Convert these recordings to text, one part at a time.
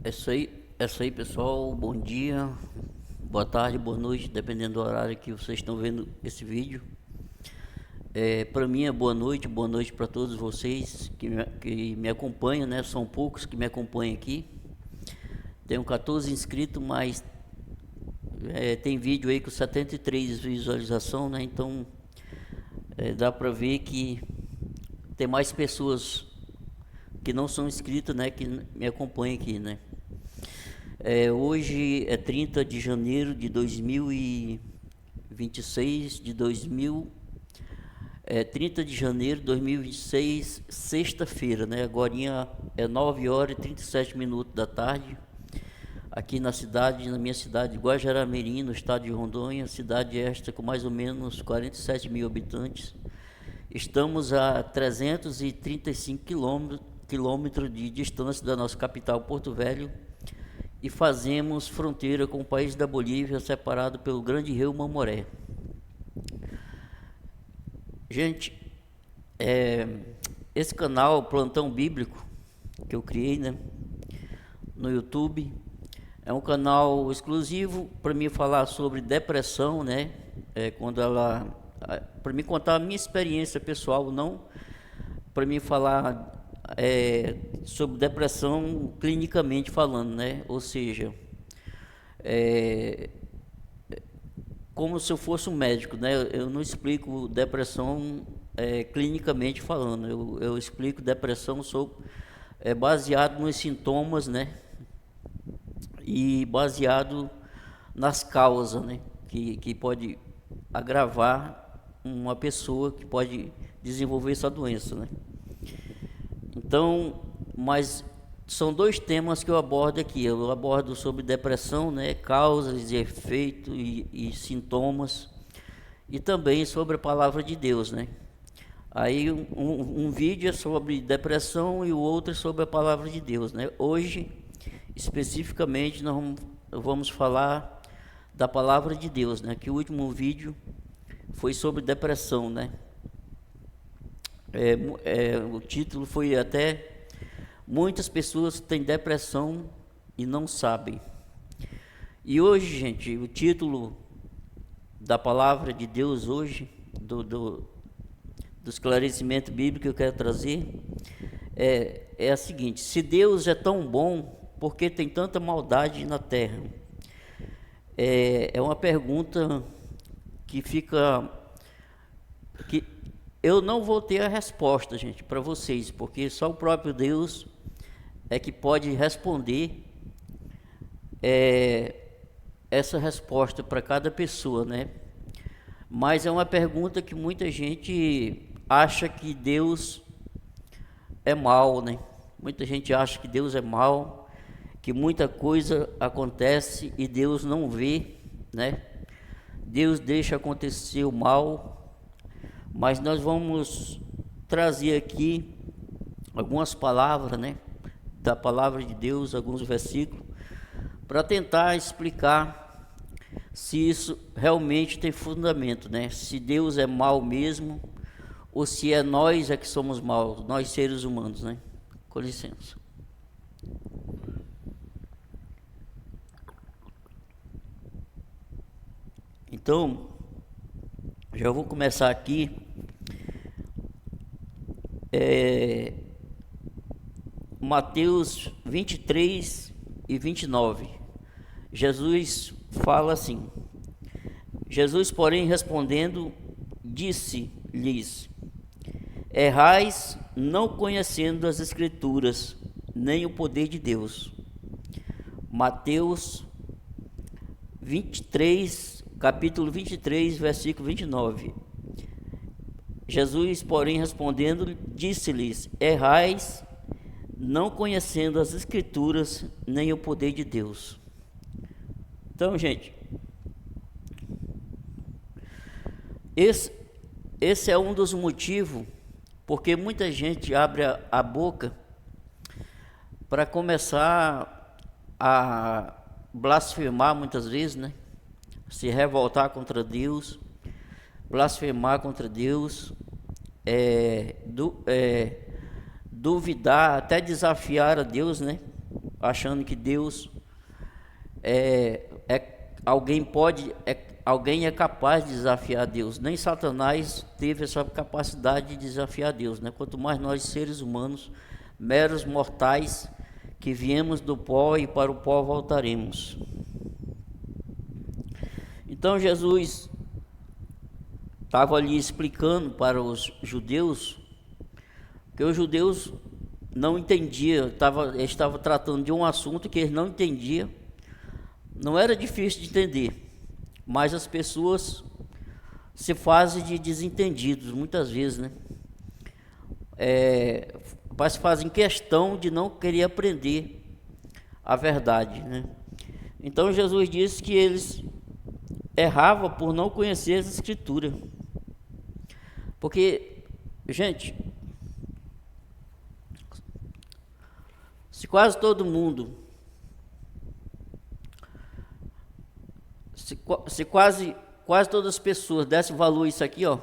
É isso aí, pessoal. Bom dia, boa tarde, boa noite, dependendo do horário que vocês estão vendo esse vídeo. Para mim é boa noite para todos vocês que me acompanham, né? São poucos que me acompanham aqui. Tenho 14 inscritos, mas tem vídeo aí com 73 visualizações, né? Então dá para ver que tem mais pessoas que não são inscritas, né? Que me acompanham aqui, né? Hoje é 30 de janeiro de 2026, 30 de janeiro de 2026, sexta-feira, né? Agorinha é 9 horas e 37 minutos da tarde, aqui na minha cidade de Guajará-Mirim, no estado de Rondônia, cidade esta com mais ou menos 47 mil habitantes. Estamos a 335 quilômetros de distância da nossa capital, Porto Velho, e fazemos fronteira com o país da Bolívia, separado pelo grande rio Mamoré. Gente, esse canal Plantão Bíblico que eu criei, né, no YouTube, é um canal exclusivo para mim falar sobre depressão, né, para mim contar a minha experiência pessoal, não para mim falar sobre depressão clinicamente falando, né? Ou seja, como se eu fosse um médico, né? Eu não explico depressão clinicamente falando. Eu explico depressão baseado nos sintomas, né? E baseado nas causas, né? Que pode agravar uma pessoa que pode desenvolver essa doença, né? Então, mas são dois temas que eu abordo aqui. Eu abordo sobre depressão, né, causas e efeitos e sintomas, e também sobre a palavra de Deus, né? Aí um vídeo é sobre depressão e o outro é sobre a palavra de Deus, né? Hoje, especificamente, nós vamos falar da palavra de Deus, né? Que o último vídeo foi sobre depressão, né? O título foi até: muitas pessoas têm depressão e não sabem. E hoje, gente, o título da palavra de Deus hoje, do esclarecimento bíblico que eu quero trazer, é a seguinte: se Deus é tão bom, por que tem tanta maldade na terra? É uma pergunta que eu não vou ter a resposta, gente, para vocês, porque só o próprio Deus é que pode responder essa resposta para cada pessoa, né? Mas é uma pergunta que muita gente acha que Deus é mau, né? Muita gente acha que Deus é mau, que muita coisa acontece e Deus não vê, né? Deus deixa acontecer o mal. Mas nós vamos trazer aqui algumas palavras, né, da palavra de Deus, alguns versículos, para tentar explicar se isso realmente tem fundamento, né? Se Deus é mau mesmo, ou se é nós que somos maus, nós seres humanos, né? Com licença. Então, já vou começar aqui. Mateus 23 e 29. Jesus fala assim: Jesus, porém, respondendo, disse-lhes: errais, não conhecendo as Escrituras, nem o poder de Deus. Mateus 23, capítulo 23, versículo 29. Jesus, porém, respondendo, disse-lhes: errais, não conhecendo as Escrituras, nem o poder de Deus. Então, gente, esse é um dos motivos porque muita gente abre a boca para começar a blasfemar muitas vezes, né? Se revoltar contra Deus, blasfemar contra Deus, duvidar, até desafiar a Deus, né? achando que Deus alguém é capaz de desafiar Deus. Nem Satanás teve essa capacidade de desafiar Deus, né? Quanto mais nós, seres humanos, meros mortais, que viemos do pó e para o pó voltaremos. Então Jesus estava ali explicando para os judeus, que os judeus não entendiam, estava tratando de um assunto que eles não entendiam. Não era difícil de entender, mas as pessoas se fazem de desentendidos muitas vezes, né? Mas fazem questão de não querer aprender a verdade, né? Então Jesus disse que eles erravam por não conhecer as Escrituras. Porque, gente, se quase todo mundo, se quase todas as pessoas dessem valor a isso aqui, ó,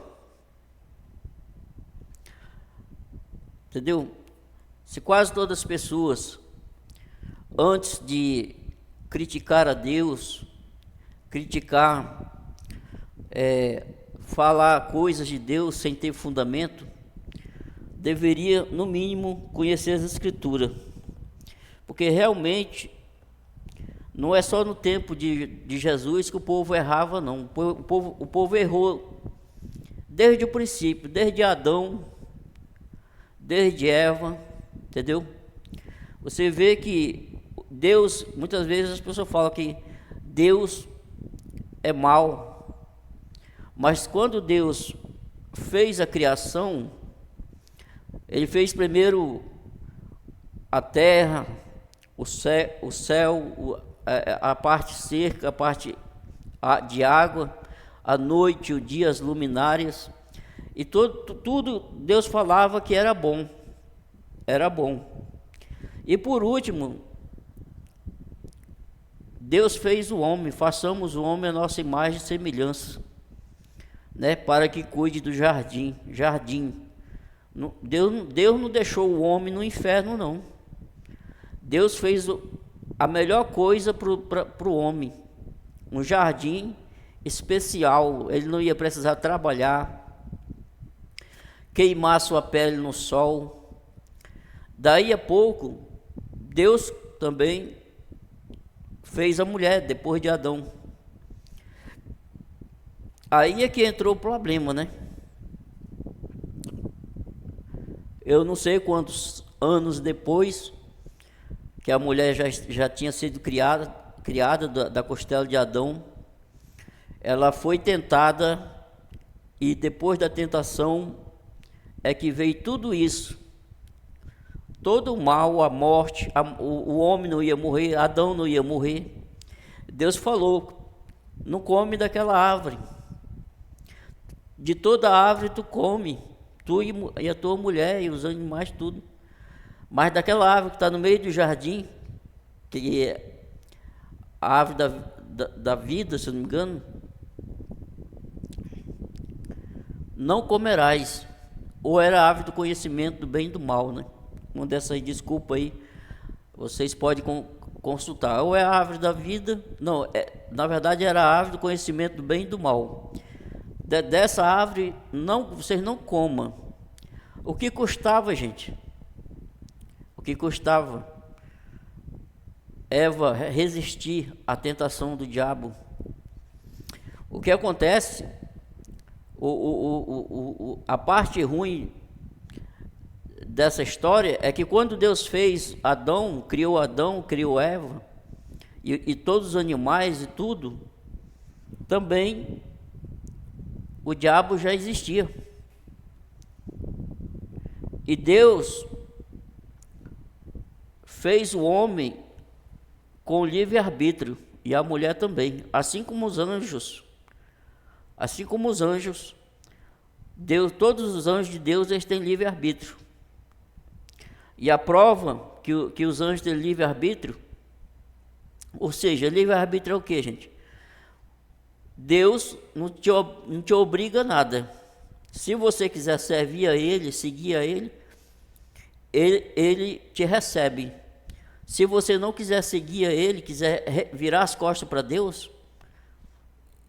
entendeu? Se quase todas as pessoas, antes de criticar a Deus, falar coisas de Deus sem ter fundamento, deveria, no mínimo, conhecer as Escrituras. Porque realmente, não é só no tempo de Jesus que o povo errava, não. O povo errou desde o princípio, desde Adão, desde Eva, entendeu? Você vê que Deus, muitas vezes as pessoas falam que Deus é mau, mas quando Deus fez a criação, Ele fez primeiro a terra, o céu, a parte seca, a parte de água, a noite, o dia, as luminárias, e tudo Deus falava que era bom, E por último, Deus fez o homem, façamos o homem a nossa imagem e semelhança, né, para que cuide do jardim. Deus não deixou o homem no inferno, não. Deus fez a melhor coisa para o homem, um jardim especial. Ele não ia precisar trabalhar, queimar sua pele no sol. Daí a pouco, Deus também fez a mulher, depois de Adão. Aí é que entrou o problema, né? Eu não sei quantos anos depois que a mulher já tinha sido criada da costela de Adão, ela foi tentada, e depois da tentação é que veio tudo isso, todo o mal, a morte, o homem não ia morrer, Adão não ia morrer. Deus falou: não come daquela árvore, de toda árvore tu come, tu e a tua mulher e os animais, tudo. Mas daquela árvore que está no meio do jardim, que é a árvore da vida, se eu não me engano, não comerás. Ou era a árvore do conhecimento do bem e do mal, né? Uma dessas desculpas aí, vocês podem consultar. Ou é a árvore da vida, não, na verdade era a árvore do conhecimento do bem e do mal. Dessa árvore, vocês não comam. O que custava, gente? O que custava Eva resistir à tentação do diabo? O que acontece, a parte ruim dessa história é que quando Deus fez Adão, criou Eva, e todos os animais e tudo, também o diabo já existia. E Deus fez o homem com livre-arbítrio, e a mulher também, assim como os anjos. Deus, todos os anjos de Deus, eles têm livre-arbítrio. E a prova que os anjos têm livre-arbítrio, ou seja, livre-arbítrio é o que, gente? Deus não te obriga a nada. Se você quiser servir a Ele, seguir a Ele, Ele te recebe. Se você não quiser seguir a Ele, quiser virar as costas para Deus,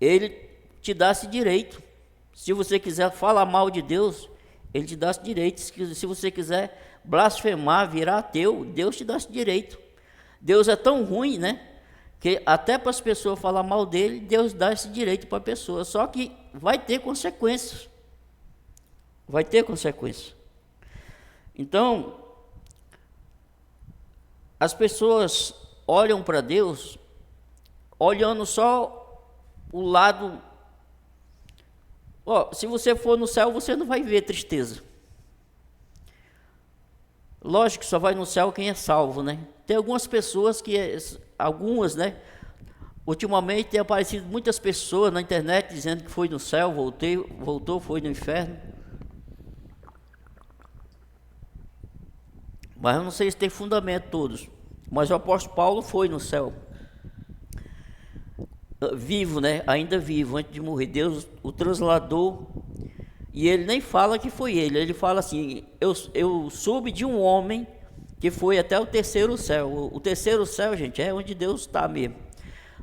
Ele te dá esse direito. Se você quiser falar mal de Deus, Ele te dá esse direito. Se você quiser blasfemar, virar ateu, Deus te dá esse direito. Deus é tão ruim, né? Que até para as pessoas falar mal dele, Deus dá esse direito para a pessoa. Só que vai ter consequências. Vai ter consequências. Então, as pessoas olham para Deus olhando só o lado. Se você for no céu, você não vai ver tristeza. Lógico que só vai no céu quem é salvo, né? Tem algumas pessoas né? Ultimamente tem aparecido muitas pessoas na internet dizendo que foi no céu, voltou, foi no inferno. Mas eu não sei se tem fundamento todos. Mas o apóstolo Paulo foi no céu. Vivo, né? Ainda vivo, antes de morrer. Deus o transladou. E ele nem fala que foi ele. Ele fala assim, eu soube de um homem que foi até o terceiro céu. O terceiro céu, gente, é onde Deus está mesmo.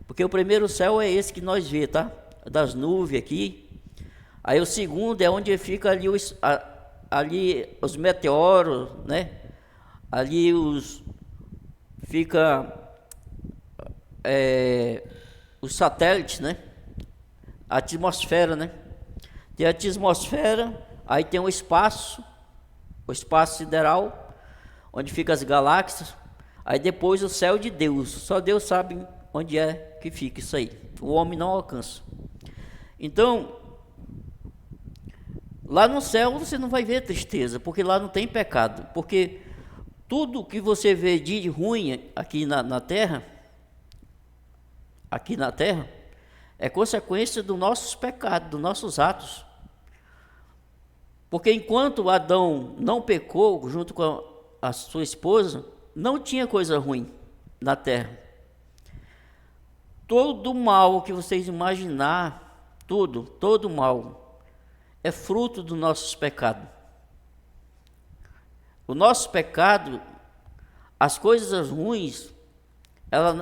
Porque o primeiro céu é esse que nós vemos, tá? Das nuvens aqui. Aí o segundo é onde fica ali os meteoros, né? Ali fica os satélites, né? A atmosfera, né? Tem a atmosfera, aí tem o espaço sideral, onde ficam as galáxias. Aí depois o céu de Deus. Só Deus sabe onde é que fica isso aí. O homem não alcança. Então, lá no céu você não vai ver tristeza, porque lá não tem pecado. Porque tudo que você vê de ruim aqui na terra, é consequência dos nossos pecados, dos nossos atos. Porque enquanto Adão não pecou junto com a sua esposa, não tinha coisa ruim na terra. Todo mal que vocês imaginar, todo mal, é fruto dos nossos pecados. O nosso pecado, as coisas ruins,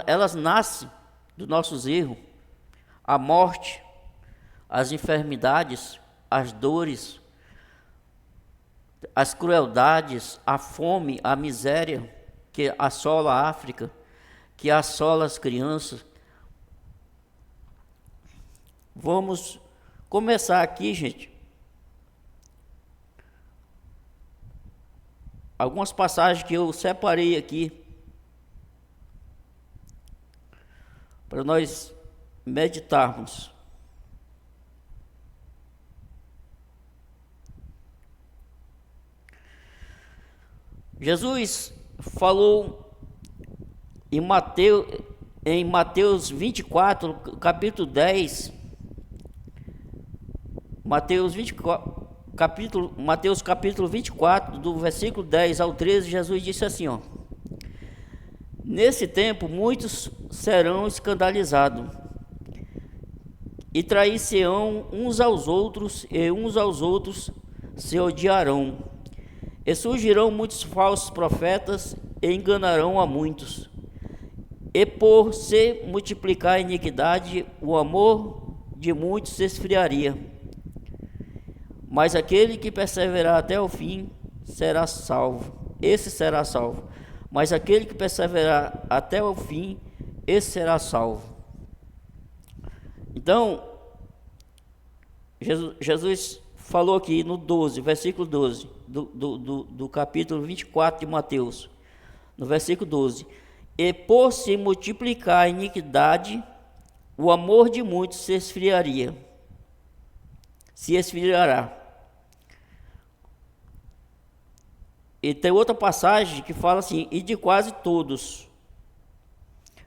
elas nascem dos nossos erros. A morte, as enfermidades, as dores, as crueldades, a fome, a miséria que assola a África, que assola as crianças. Vamos começar aqui, gente. Algumas passagens que eu separei aqui para nós meditarmos. Jesus falou em Mateus 24, capítulo 10, Mateus capítulo 24, do versículo 10 ao 13, Jesus disse assim, nesse tempo muitos serão escandalizados e trair-se-ão uns aos outros, e uns aos outros se odiarão. E surgirão muitos falsos profetas e enganarão a muitos. E por se multiplicar a iniquidade, o amor de muitos se esfriaria. Mas aquele que perseverar até o fim será salvo. Esse será salvo. Mas aquele que perseverar até o fim, esse será salvo. Então, Jesus falou aqui no 12, versículo 12, do capítulo 24 de Mateus, no versículo 12. E por se multiplicar a iniquidade, o amor de muitos se esfriará. E tem outra passagem que fala assim, e de quase todos.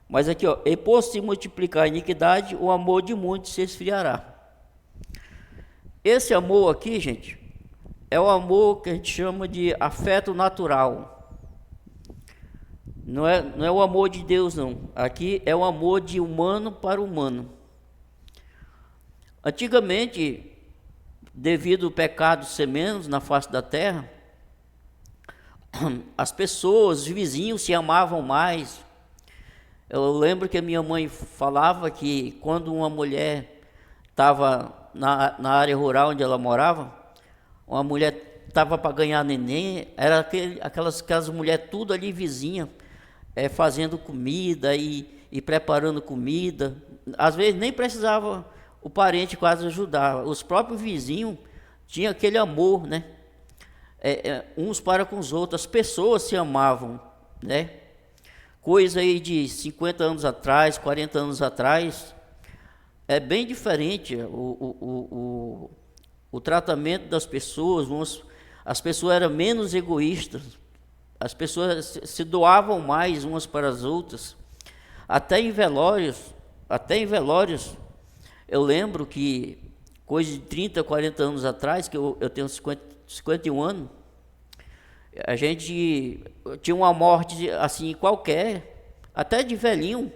Mas aqui, e por se multiplicar a iniquidade, o amor de muitos se esfriará. Esse amor aqui, gente, é o amor que a gente chama de afeto natural. Não é o amor de Deus, não. Aqui é o amor de humano para humano. Antigamente, devido ao pecado ser menos na face da terra, as pessoas, os vizinhos se amavam mais. Eu lembro que a minha mãe falava que quando uma mulher estava na área rural onde ela morava, uma mulher estava para ganhar neném, era aquelas mulheres tudo ali vizinha, fazendo comida e preparando comida. Às vezes nem precisava o parente quase ajudar, os próprios vizinhos tinham aquele amor, né? Uns para com os outros, as pessoas se amavam, né? Coisa aí de 50 anos atrás, 40 anos atrás, é bem diferente o tratamento das pessoas. As pessoas eram menos egoístas, as pessoas se doavam mais umas para as outras. Até em velórios, eu lembro que coisa de 30, 40 anos atrás, que eu tenho 51 anos, a gente tinha uma morte assim qualquer, até de velhinho,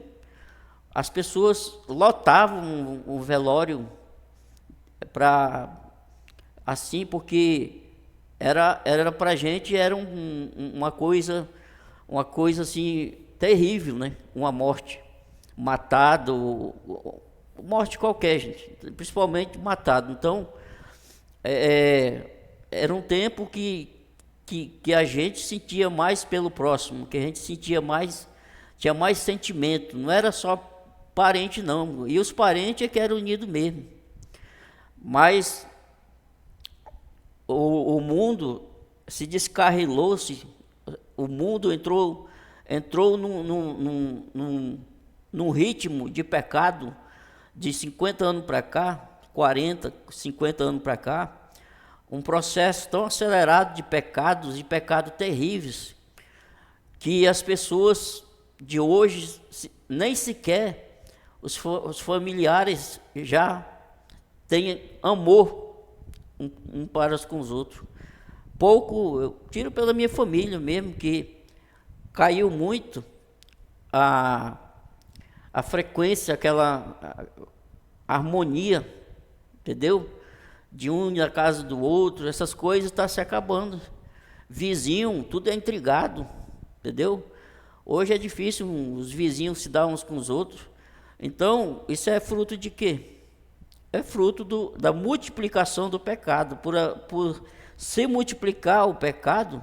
as pessoas lotavam o velório para assim, porque era para a gente uma coisa assim terrível, né? Uma morte, matado, morte qualquer, gente, principalmente matado. Então era um tempo que a gente sentia mais pelo próximo, que a gente sentia mais, tinha mais sentimento, não era só parente não, e os parentes é que eram unidos mesmo. Mas o mundo se descarrilou-se, o mundo entrou num ritmo de pecado de 50 anos para cá, 40, 50 anos para cá, um processo tão acelerado de pecados e pecados terríveis, que as pessoas de hoje, nem sequer os familiares já têm amor um para com os outros. Pouco, eu tiro pela minha família mesmo, que caiu muito a frequência, aquela harmonia, entendeu? De um na casa do outro, essas coisas estão se acabando. Vizinho, tudo é intrigado, entendeu? Hoje é difícil os vizinhos se dar uns com os outros. Então, isso é fruto de quê? É fruto da multiplicação do pecado. Por se multiplicar o pecado,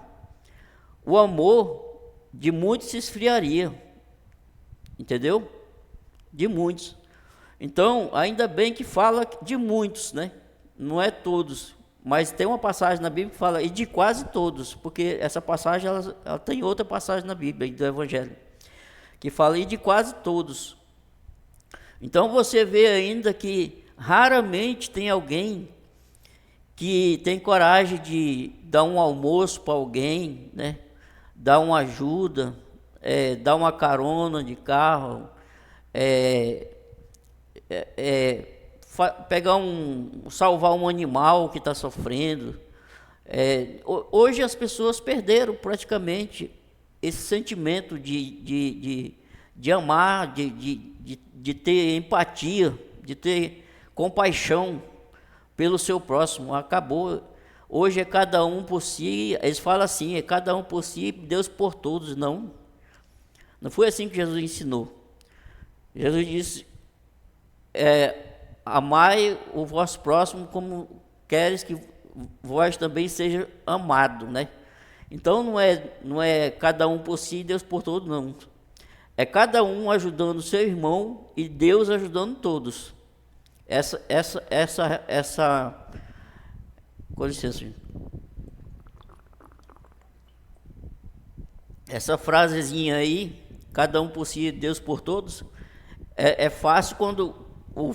o amor de muitos se esfriaria, entendeu? De muitos. Então, ainda bem que fala de muitos, né? Não é todos, mas tem uma passagem na Bíblia que fala, e de quase todos, porque essa passagem, ela tem outra passagem na Bíblia, do Evangelho, que fala, e de quase todos. Então, você vê ainda que raramente tem alguém que tem coragem de dar um almoço para alguém, né? Dar uma ajuda, dar uma carona de carro, salvar um animal que está sofrendo. Hoje as pessoas perderam praticamente esse sentimento de amar, de ter empatia, de ter compaixão pelo seu próximo. Acabou. Hoje é cada um por si. Eles falam assim, é cada um por si, Deus por todos. Não foi assim que Jesus ensinou. Jesus disse, amai o vosso próximo como queres que vós também seja amado, né? Então não é cada um por si, Deus por todos, não. É cada um ajudando o seu irmão e Deus ajudando todos. Com licença. Essa frasezinha aí, cada um por si, Deus por todos, é fácil quando o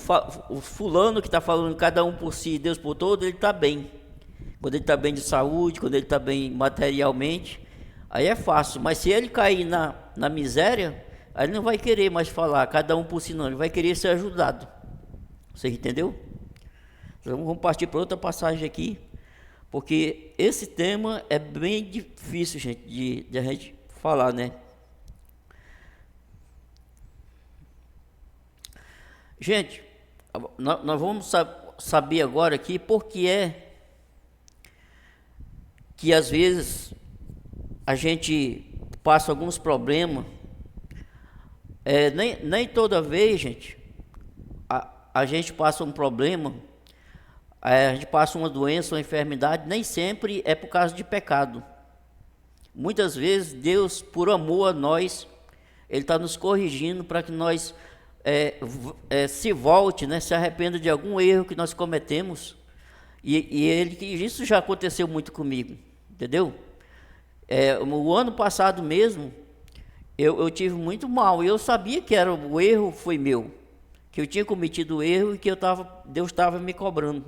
fulano que está falando cada um por si, Deus por todos, ele está bem. Quando ele está bem de saúde, quando ele está bem materialmente, aí é fácil. Mas se ele cair na miséria, aí ele não vai querer mais falar cada um por si, não. Ele vai querer ser ajudado. Você entendeu? Então vamos partir para outra passagem aqui, porque esse tema é bem difícil, gente, de a gente falar, né? Gente, nós vamos saber agora aqui por que é que às vezes a gente passa alguns problemas, nem toda vez, gente, a gente passa um problema, a gente passa uma doença, uma enfermidade, nem sempre é por causa de pecado. Muitas vezes Deus, por amor a nós, Ele está nos corrigindo para que nós se volte, né, se arrependa de algum erro que nós cometemos. Isso já aconteceu muito comigo, entendeu? O ano passado mesmo, eu tive muito mal, e eu sabia que o erro foi meu, que eu tinha cometido o erro e que Deus estava me cobrando.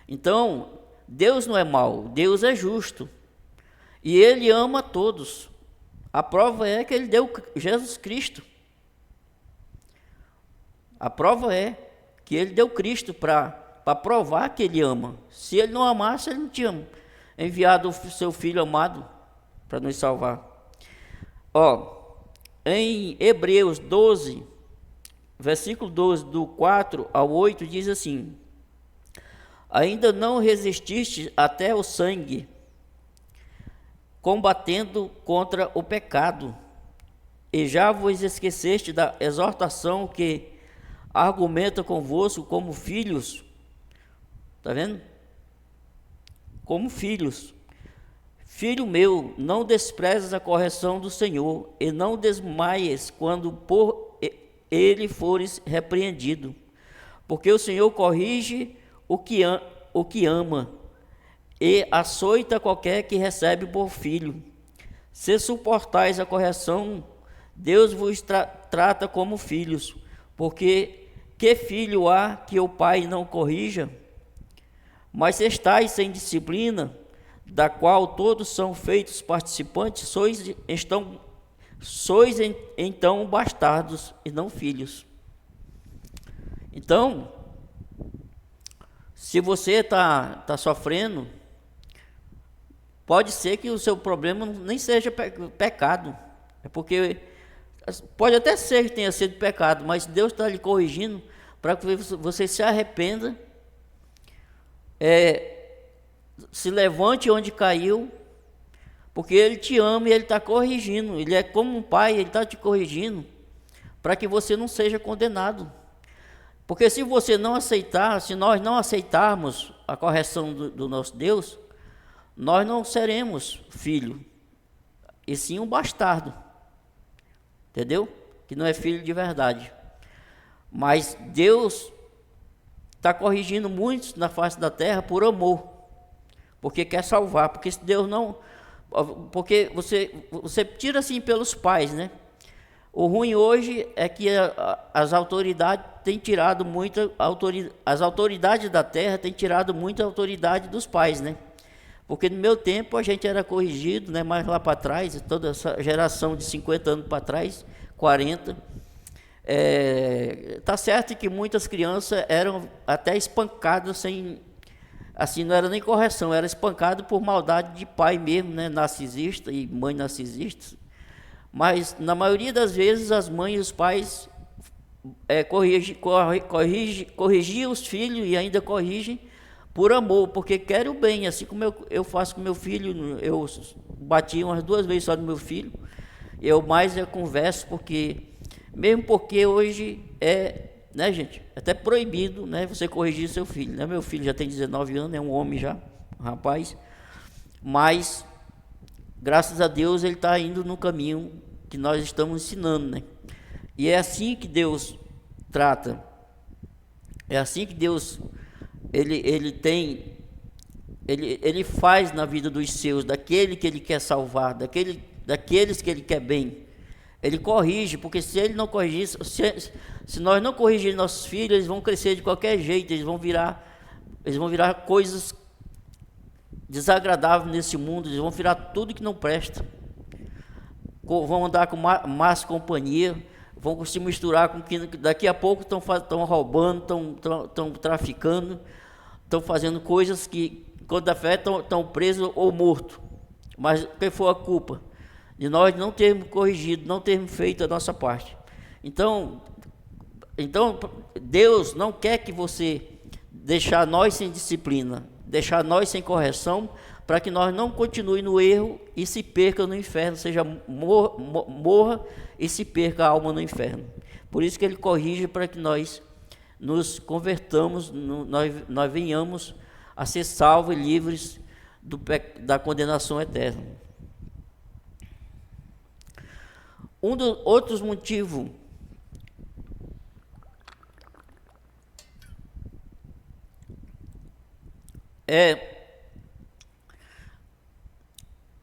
Então, Deus não é mau, Deus é justo, e Ele ama todos. A prova é que Ele deu Jesus Cristo. A prova é que Ele deu Cristo para provar que Ele ama. Se Ele não amasse, Ele não tinha enviado o seu Filho amado para nos salvar. Em Hebreus 12, versículo 12, do 4 ao 8, diz assim: ainda não resististe até o sangue, combatendo contra o pecado, e já vos esqueceste da exortação que argumenta convosco como filhos. Está vendo? Como filhos. Filho meu, não desprezes a correção do Senhor, e não desmaies quando por ele fores repreendido, porque o Senhor corrige o que ama, e açoita qualquer que recebe por filho. Se suportais a correção, Deus vos trata como filhos, porque que filho há que o pai não corrija? Mas se estáis sem disciplina, da qual todos são feitos participantes, sois então bastardos e não filhos. Então, se você está sofrendo, pode ser que o seu problema nem seja pecado, é porque pode até ser que tenha sido pecado, mas Deus está lhe corrigindo para que você se arrependa, se levante onde caiu, porque Ele te ama e Ele está corrigindo. Ele é como um pai, Ele está te corrigindo para que você não seja condenado. Porque se você não aceitar, se nós não aceitarmos a correção do nosso Deus, nós não seremos filho, e sim um bastardo, entendeu? Que não é filho de verdade. Mas Deus está corrigindo muitos na face da terra por amor, porque quer salvar, porque se Deus não... Porque você tira assim pelos pais, né? O ruim hoje é que as autoridades têm tirado muita autoridade, as autoridades da terra têm tirado muita autoridade dos pais, né? Porque no meu tempo a gente era corrigido, né? Mais lá para trás, toda essa geração de 50 anos para trás, 40, tá certo que muitas crianças eram até espancadas sem... Assim, não era nem correção, era espancado por maldade de pai mesmo, né? Narcisista e mãe narcisista. Mas, na maioria das vezes, as mães e os pais corrigiam os filhos e ainda corrigem por amor, porque querem o bem. Assim como eu faço com meu filho, eu bati umas 2 vezes só no meu filho. Eu converso, mesmo porque hoje né, gente, até proibido, né, você corrigir seu filho, né? Meu filho já tem 19 anos, é um homem já, um rapaz, mas graças a Deus ele está indo no caminho que nós estamos ensinando, né? E é assim que Deus trata, é assim que Deus ele faz na vida dos seus, daquele que Ele quer salvar, daqueles que Ele quer bem. Ele corrige, porque se Ele não corrigir, se nós não corrigirmos nossos filhos, eles vão crescer de qualquer jeito, eles vão virar coisas desagradáveis nesse mundo, eles vão virar tudo que não presta, vão andar com más companhia, vão se misturar com que daqui a pouco estão roubando, estão traficando, estão fazendo coisas que, quando da fé, estão presos ou mortos. Mas quem for a culpa? De nós não termos corrigido, não termos feito a nossa parte. Então Deus não quer que você deixar nós sem disciplina, deixar nós sem correção, para que nós não continue no erro e se perca no inferno, seja morra e se perca a alma no inferno. Por isso que ele corrige para que nós nos convertamos, nós venhamos a ser salvos e livres da condenação eterna. Um dos outros motivos é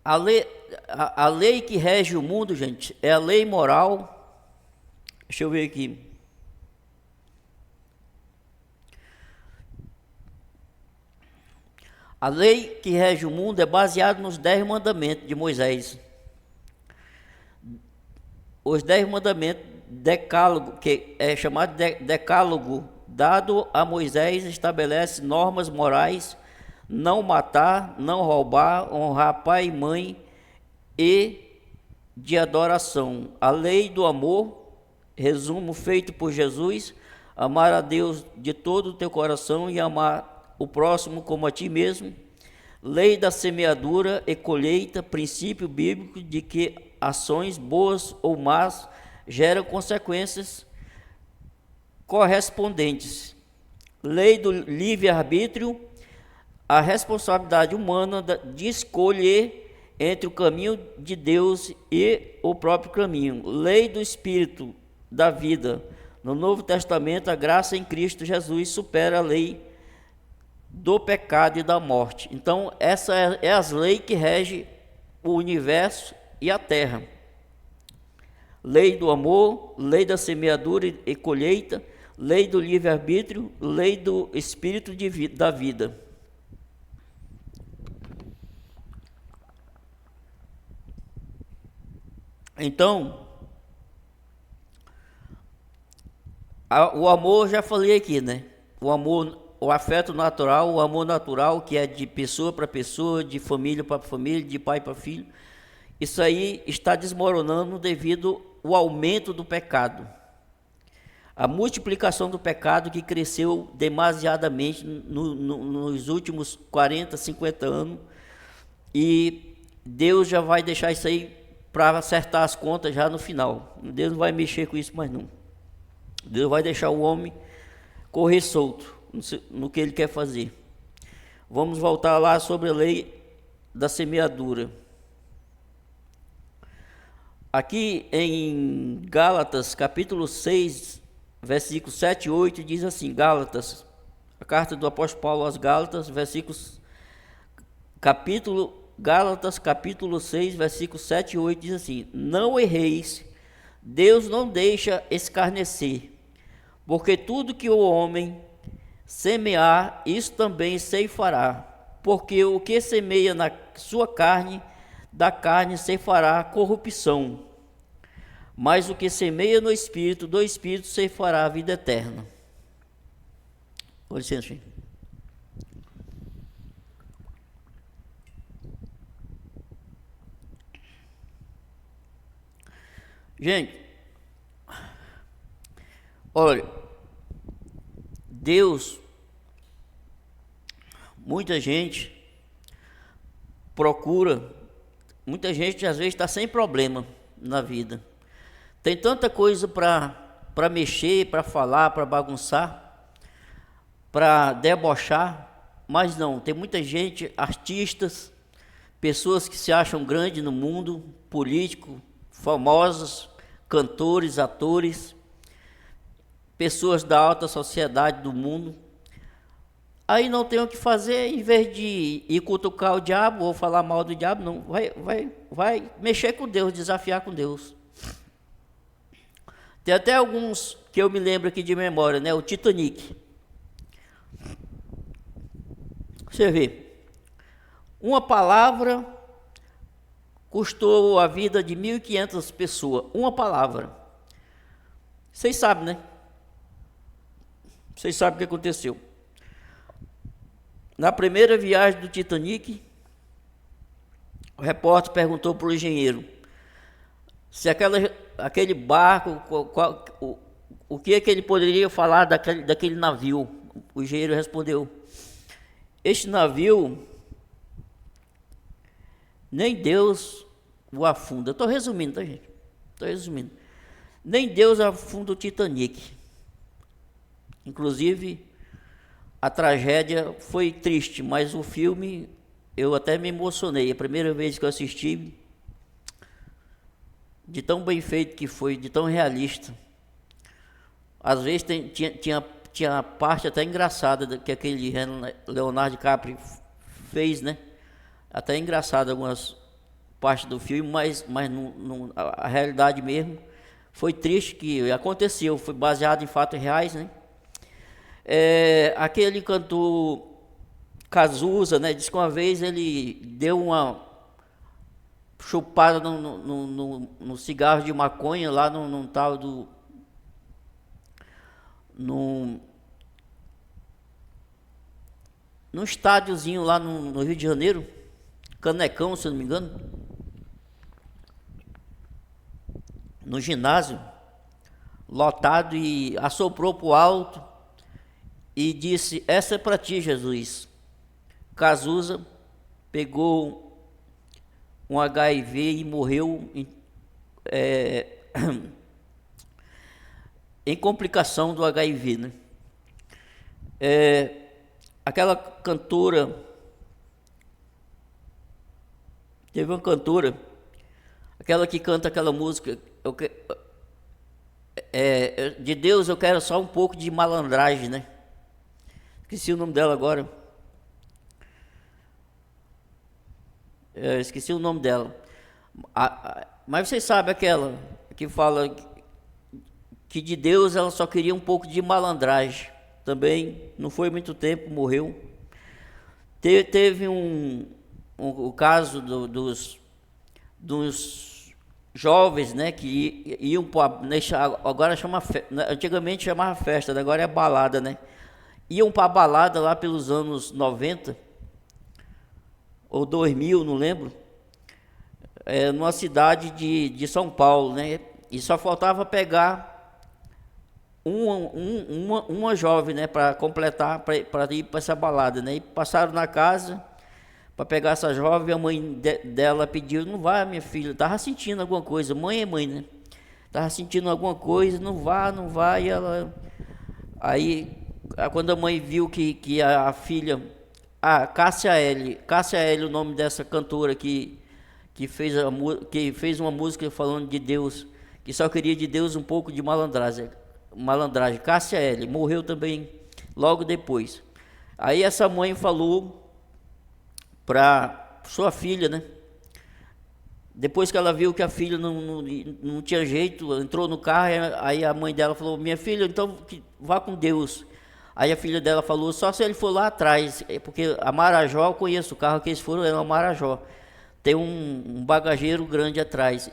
a lei que rege o mundo, gente, é a lei moral. Deixa eu ver aqui. A lei que rege o mundo é baseada nos 10 mandamentos de Moisés. Os 10 mandamentos, decálogo, que é chamado de decálogo, dado a Moisés, estabelece normas morais: não matar, não roubar, honrar pai e mãe e de adoração. A lei do amor, resumo feito por Jesus: amar a Deus de todo o teu coração e amar o próximo como a ti mesmo. Lei da semeadura e colheita, princípio bíblico de que ações boas ou más geram consequências correspondentes. Lei do livre-arbítrio, a responsabilidade humana de escolher entre o caminho de Deus e o próprio caminho. Lei do Espírito da vida. No Novo Testamento, a graça em Cristo Jesus supera a lei do pecado e da morte. Então, essa é as leis que regem o universo e a terra. Lei do amor, lei da semeadura e colheita, lei do livre-arbítrio, lei do Espírito da vida. Então, o amor, já falei aqui, né? O amor, o afeto natural, o amor natural, que é de pessoa para pessoa, de família para família, de pai para filho, isso aí está desmoronando devido ao aumento do pecado. A multiplicação do pecado que cresceu demasiadamente nos últimos 40, 50 anos, e Deus já vai deixar isso aí para acertar as contas já no final. Deus não vai mexer com isso mais não. Deus vai deixar o homem correr solto no que ele quer fazer. Vamos voltar lá sobre a lei da semeadura. Aqui em Gálatas, capítulo 6, versículos 7 e 8, diz assim, Gálatas, a carta do apóstolo Paulo aos Gálatas, Gálatas, capítulo 6, versículos 7 e 8, diz assim, não erreis, Deus não deixa escarnecer, porque tudo que o homem semear, isso também ceifará, porque o que semeia na sua carne, da carne ceifará corrupção, mas o que semeia no Espírito, do Espírito ceifará a vida eterna. Com licença, gente. Gente, olha, Deus, muita gente procura, muita gente às vezes está sem problema na vida. Tem tanta coisa para mexer, para falar, para bagunçar, para debochar, mas não, tem muita gente, artistas, pessoas que se acham grandes no mundo, políticos, famosos, cantores, atores, pessoas da alta sociedade do mundo, aí não tem o que fazer, em vez de ir cutucar o diabo ou falar mal do diabo, não, vai mexer com Deus, desafiar com Deus. Tem até alguns que eu me lembro aqui de memória, né? O Titanic. Você vê, uma palavra custou a vida de 1.500 pessoas, uma palavra. Vocês sabem, né? Vocês sabem o que aconteceu. Na primeira viagem do Titanic, o repórter perguntou para o engenheiro se aquele barco, o que é que ele poderia falar daquele navio. O engenheiro respondeu, este navio nem Deus o afunda. Estou resumindo, tá, gente? Estou resumindo. Nem Deus afunda o Titanic. Inclusive, a tragédia foi triste, mas o filme, eu até me emocionei. A primeira vez que eu assisti, de tão bem feito que foi, de tão realista. Às vezes tinha parte até engraçada que aquele Leonardo DiCaprio fez, né? Até engraçado algumas partes do filme, mas a realidade mesmo foi triste que aconteceu, foi baseado em fatos reais, né? Aquele cantor Cazuza, né? Diz que uma vez ele deu uma chupada no cigarro de maconha lá num tal do... num estádiozinho lá no Rio de Janeiro, Canecão, se eu não me engano, no ginásio, lotado, e assoprou pro alto e disse: essa é para ti, Jesus. Cazuza pegou um HIV e morreu em complicação do HIV, né? Aquela cantora, teve uma cantora, aquela que canta aquela música, de Deus eu quero só um pouco de malandragem, né? Esqueci o nome dela agora. Esqueci o nome dela. Mas vocês sabem aquela que fala que de Deus ela só queria um pouco de malandragem. Também não foi muito tempo, morreu. Teve o caso dos jovens, né, que iam para... Agora antigamente chamava festa, agora é balada, né? Iam para a balada lá pelos anos 90 ou 2000, não lembro, numa cidade de São Paulo, né? E só faltava pegar uma jovem, né, para completar, para ir para essa balada, né? E passaram na casa para pegar essa jovem. A mãe dela pediu: não vai, minha filha, tava sentindo alguma coisa. Mãe é mãe, né? Tava sentindo alguma coisa, não vai. E ela, aí, quando a mãe viu que a filha, Cássia L, o nome dessa cantora que fez uma música falando de Deus, que só queria de Deus um pouco de malandragem, Cássia L, morreu também logo depois. Aí essa mãe falou para sua filha, né? Depois que ela viu que a filha não tinha jeito, entrou no carro, aí a mãe dela falou: minha filha, então vá com Deus. Aí a filha dela falou: só se ele for lá atrás, porque a Marajó, eu conheço o carro que eles foram, é uma Marajó, tem um bagageiro grande atrás,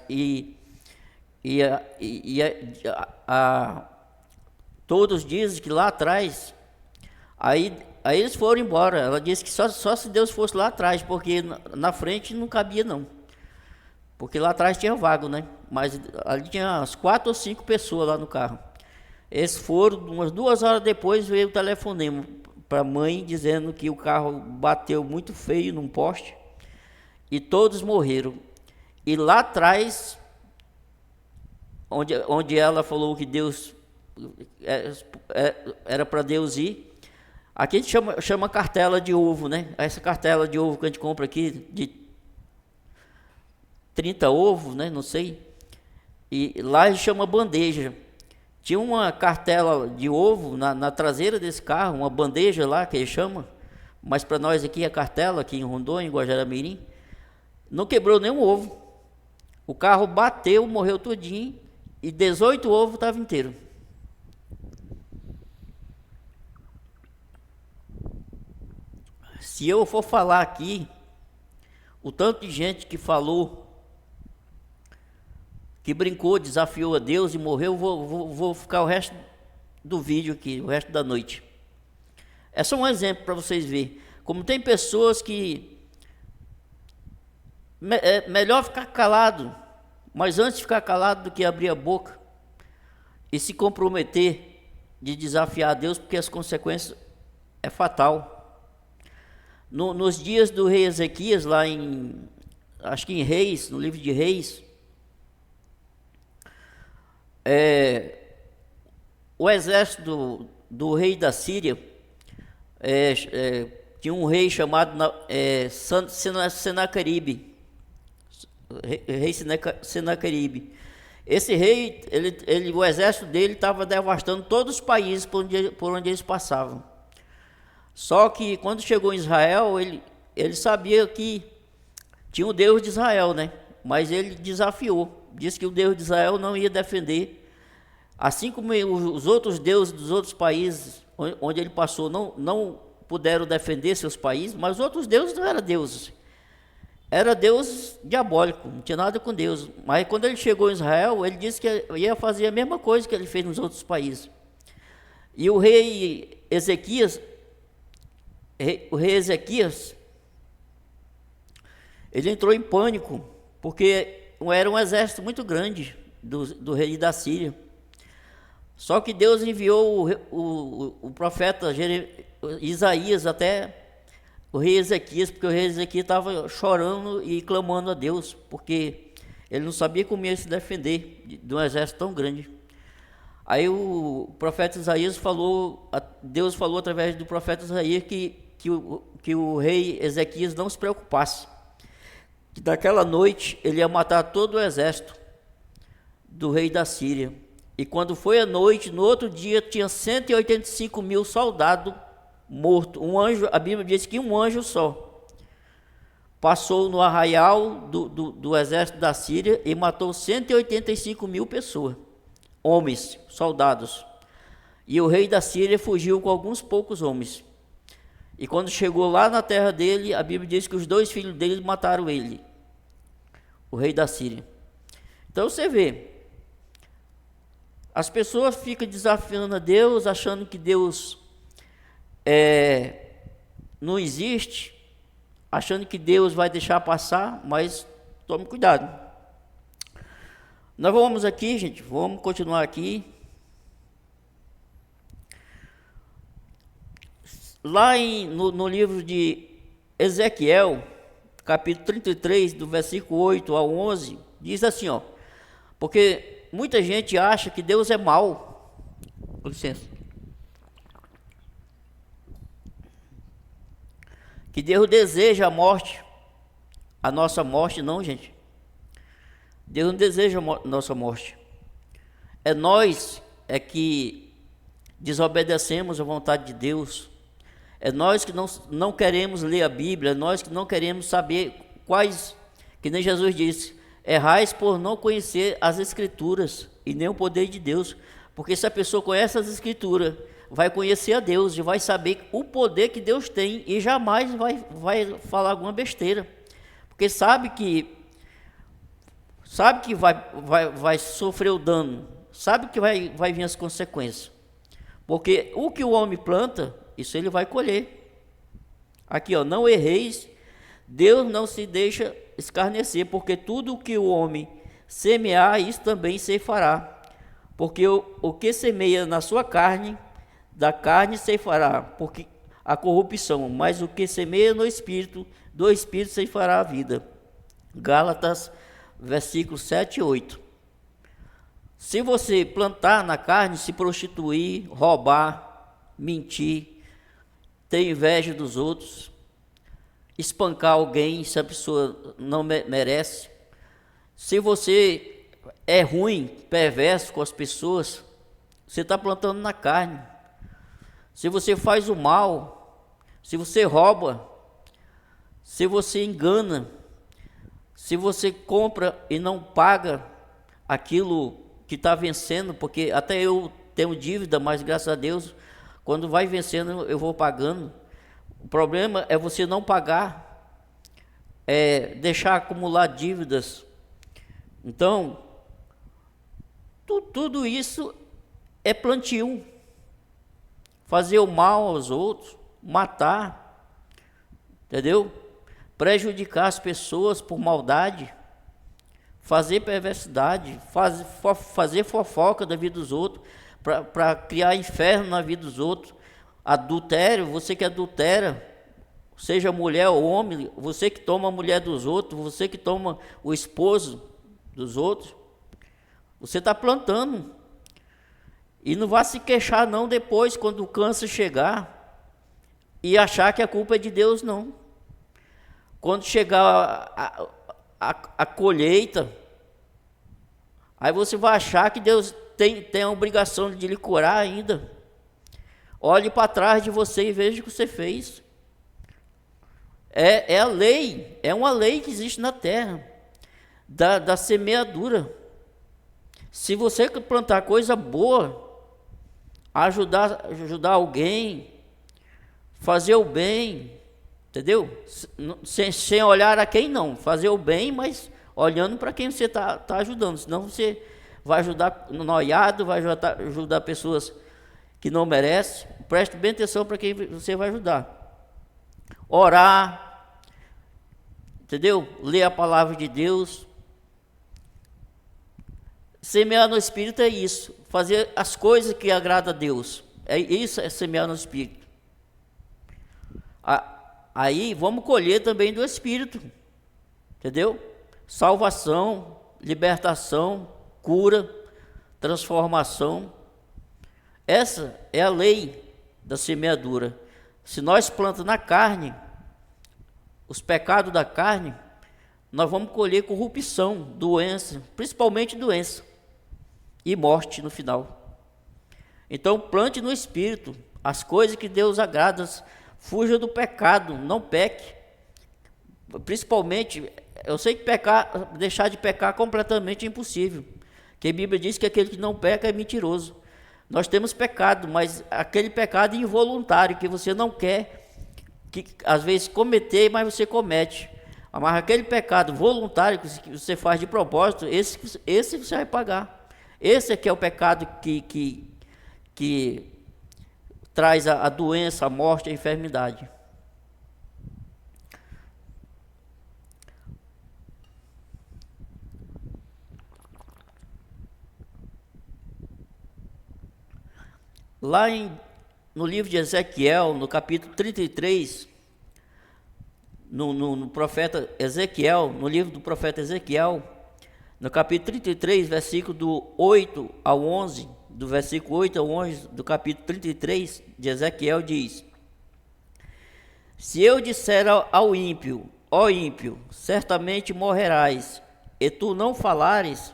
todos dizem que lá atrás, aí eles foram embora. Ela disse que só se Deus fosse lá atrás, porque na frente não cabia não, porque lá atrás tinha vago, né? Mas ali tinha umas 4 ou 5 pessoas lá no carro. Eles foram, umas 2 horas depois veio o telefonema para a mãe dizendo que o carro bateu muito feio num poste e todos morreram. E lá atrás, onde ela falou que Deus era para Deus ir, aqui a gente chama cartela de ovo, né? Essa cartela de ovo que a gente compra aqui, de 30 ovos, né? Não sei. E lá a gente chama bandeja. Tinha uma cartela de ovo na traseira desse carro, uma bandeja lá que ele chama, mas para nós aqui é cartela, aqui em Rondônia, em Guajará-Mirim. Não quebrou nenhum ovo. O carro bateu, morreu tudinho, e 18 ovos estavam inteiros. Se eu for falar aqui, o tanto de gente que falou, que brincou, desafiou a Deus e morreu, vou ficar o resto do vídeo aqui, o resto da noite. É só um exemplo para vocês verem como tem pessoas que é melhor ficar calado, mas antes de ficar calado do que abrir a boca e se comprometer de desafiar a Deus, porque as consequências é fatal. Nos dias do rei Ezequias, lá acho que em Reis, no livro de Reis, o exército do rei da Síria, tinha um rei chamado Senaqueribe, rei Senaqueribe. Esse rei, o exército dele estava devastando todos os países por onde eles passavam. Só que quando chegou em Israel, ele sabia que tinha o Deus de Israel, né? Mas ele desafiou, disse que o Deus de Israel não ia defender, assim como os outros deuses dos outros países onde ele passou não puderam defender seus países, mas os outros deuses não eram deuses, era Deus diabólico, não tinha nada com Deus. Mas quando ele chegou em Israel, ele disse que ia fazer a mesma coisa que ele fez nos outros países. E o rei Ezequias, ele entrou em pânico, porque era um exército muito grande do rei da Síria. Só que Deus enviou o profeta Isaías até o rei Ezequias, porque o rei Ezequias estava chorando e clamando a Deus, porque ele não sabia como ia se defender de um exército tão grande. Aí o profeta Isaías Deus falou através do profeta Isaías que o rei Ezequias não se preocupasse, que daquela noite ele ia matar todo o exército do rei da Síria. E quando foi a noite, no outro dia tinha 185 mil soldados mortos. Um anjo, a Bíblia diz que um anjo só passou no arraial do exército da Síria e matou 185 mil pessoas, homens, soldados. E o rei da Síria fugiu com alguns poucos homens. E quando chegou lá na terra dele, a Bíblia diz que os 2 filhos dele mataram ele, o rei da Síria. Então você vê, as pessoas ficam desafiando a Deus, achando que Deus não existe, achando que Deus vai deixar passar, mas tome cuidado. Nós vamos aqui, gente, vamos continuar aqui. Lá no livro de Ezequiel, capítulo 33, do versículo 8 ao 11, diz assim, ó, porque muita gente acha que Deus é mau. Com licença. Que Deus deseja a morte, a nossa morte. Não, gente. Deus não deseja a nossa morte. É nós que desobedecemos a vontade de Deus. É nós que não queremos ler a Bíblia, é nós que não queremos saber que nem Jesus disse, errais por não conhecer as Escrituras e nem o poder de Deus. Porque se a pessoa conhece as Escrituras, vai conhecer a Deus e vai saber o poder que Deus tem e jamais vai falar alguma besteira. Porque sabe que vai sofrer o dano, sabe que vai vir as consequências. Porque o que o homem planta, isso ele vai colher. Aqui, ó, não erreis, Deus não se deixa escarnecer, porque tudo o que o homem semear, isso também ceifará. Porque o que semeia na sua carne, da carne ceifará, porque a corrupção, mas o que semeia no Espírito, do Espírito ceifará a vida. Gálatas, versículos 7 e 8. Se você plantar na carne, se prostituir, roubar, mentir, ter inveja dos outros, espancar alguém se a pessoa não merece, se você é ruim, perverso com as pessoas, você está plantando na carne. Se você faz o mal, se você rouba, se você engana, se você compra e não paga aquilo que está vencendo, porque até eu tenho dívida, mas graças a Deus, quando vai vencendo eu vou pagando. O problema é você não pagar, deixar acumular dívidas. Então, tudo isso é plantio. Fazer o mal aos outros, matar, entendeu? Prejudicar as pessoas por maldade, fazer perversidade, fazer fofoca da vida dos outros, para criar inferno na vida dos outros. Adultério, você que adultera, seja mulher ou homem, você que toma a mulher dos outros, você que toma o esposo dos outros, você está plantando. E não vai se queixar não depois, quando o câncer chegar, e achar que a culpa é de Deus, não. Quando chegar a colheita, aí você vai achar que Deus tem a obrigação de lhe curar ainda. Olhe para trás de você e veja o que você fez. É a lei, é uma lei que existe na terra, da semeadura. Se você plantar coisa boa, ajudar alguém, fazer o bem, entendeu? Sem olhar a quem não, fazer o bem, mas olhando para quem você está ajudando, senão você vai ajudar noiado, vai ajudar pessoas que não merecem. Preste bem atenção para quem você vai ajudar. Orar, entendeu? Ler a palavra de Deus. Semear no Espírito é isso, fazer as coisas que agradam a Deus. Isso é semear no Espírito. Aí vamos colher também do Espírito, entendeu? Salvação, libertação, cura, transformação. Essa é a lei da semeadura. Se nós plantamos na carne, os pecados da carne, nós vamos colher corrupção, doença, principalmente doença e morte no final. Então plante no Espírito as coisas que Deus agrada, fuja do pecado, não peque. Principalmente, eu sei que deixar de pecar completamente é impossível, porque a Bíblia diz que aquele que não peca é mentiroso. Nós temos pecado, mas aquele pecado involuntário que você não quer, que às vezes cometer, mas você comete. Mas aquele pecado voluntário que você faz de propósito, esse você vai pagar. Esse aqui é o pecado que traz a doença, a morte, a enfermidade. Lá no livro de Ezequiel, no capítulo 33, no profeta Ezequiel, no livro do profeta Ezequiel, no capítulo 33, versículo do 8 ao 11, do versículo 8 ao 11, do capítulo 33 de Ezequiel, diz: Se eu disser ao ímpio, ó ímpio, certamente morrerás, e tu não falares,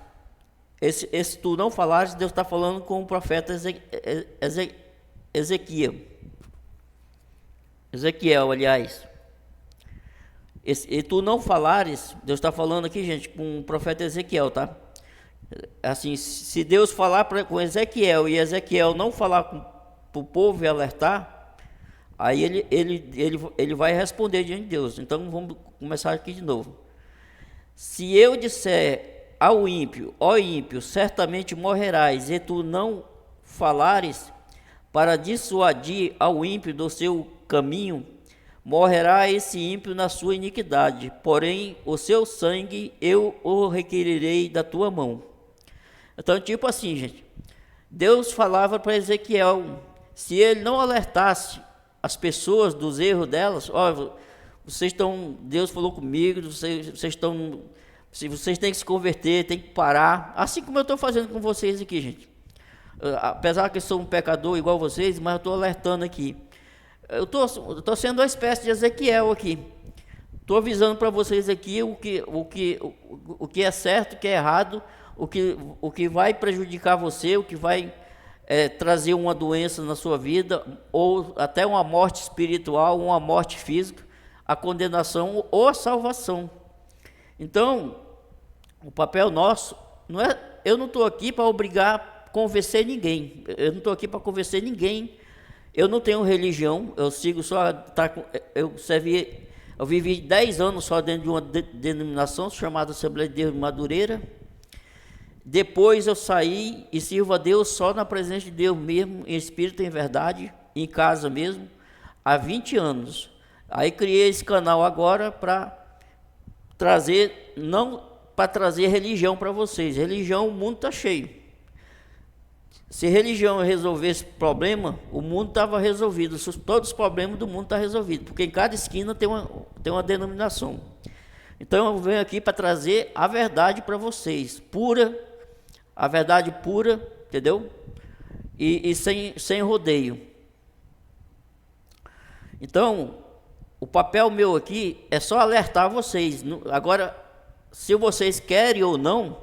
esse tu não falares, Deus está falando com o profeta Ezequiel, aliás. E tu não falares, Deus está falando aqui, gente, com o profeta Ezequiel, tá? Assim, se Deus falar com Ezequiel e Ezequiel não falar para o povo e alertar, aí ele vai responder diante de Deus. Então vamos começar aqui de novo. Se eu disser ao ímpio, ó ímpio, certamente morrerás, e tu não falares para dissuadir ao ímpio do seu caminho, morrerá esse ímpio na sua iniquidade, porém o seu sangue eu o requerirei da tua mão. Então, tipo assim, gente, Deus falava para Ezequiel, se ele não alertasse as pessoas dos erros delas, ó, Deus falou comigo, vocês têm que se converter, têm que parar, assim como eu estou fazendo com vocês aqui, gente. Apesar que eu sou um pecador igual vocês, mas eu estou alertando aqui. Eu estou sendo uma espécie de Ezequiel aqui. Estou avisando para vocês aqui o que é certo, o que é errado, o que vai prejudicar você, o que vai trazer uma doença na sua vida, ou até uma morte espiritual, uma morte física, a condenação ou a salvação. Então, o papel nosso, eu não estou aqui para obrigar a convencer ninguém. Eu não estou aqui para convencer ninguém. Eu não tenho religião, eu sigo só, eu vivi 10 anos só dentro de uma denominação chamada Assembleia de Deus de Madureira. Depois eu saí e sirvo a Deus só na presença de Deus mesmo, em espírito e em verdade, em casa mesmo, há 20 anos. Aí criei esse canal agora para trazer, não para trazer religião para vocês. Religião, o mundo está cheio. Se religião resolvesse problema, o mundo estava resolvido. Todos os problemas do mundo estão resolvidos, porque em cada esquina tem uma denominação. Então eu venho aqui para trazer a verdade para vocês, pura, a verdade pura, entendeu? E sem rodeio. Então, o papel meu aqui é só alertar vocês. Agora, se vocês querem ou não,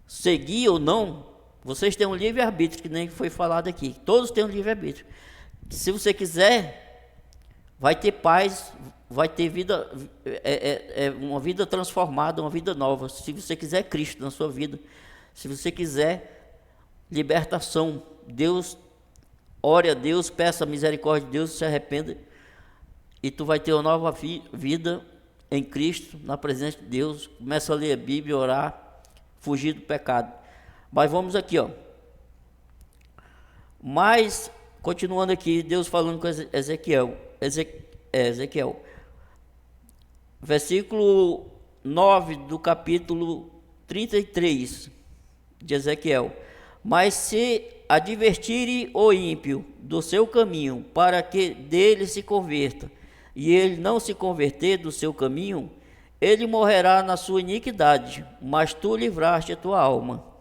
seguir ou não, vocês têm um livre-arbítrio, que nem foi falado aqui. Todos têm um livre-arbítrio. Se você quiser, vai ter paz, vai ter vida, uma vida transformada, uma vida nova. Se você quiser Cristo na sua vida, se você quiser libertação, Deus, ore a Deus, peça a misericórdia de Deus, se arrependa, e tu vai ter uma nova vida em Cristo, na presença de Deus. Começa a ler a Bíblia, orar, fugir do pecado. Mas vamos aqui, ó. Mas, continuando aqui, Deus falando com Ezequiel. Ezequiel. Versículo 9 do capítulo 33 de Ezequiel. Mas se advertire o ímpio do seu caminho, para que dele se converta, e ele não se converter do seu caminho, ele morrerá na sua iniquidade, mas tu livraste a tua alma.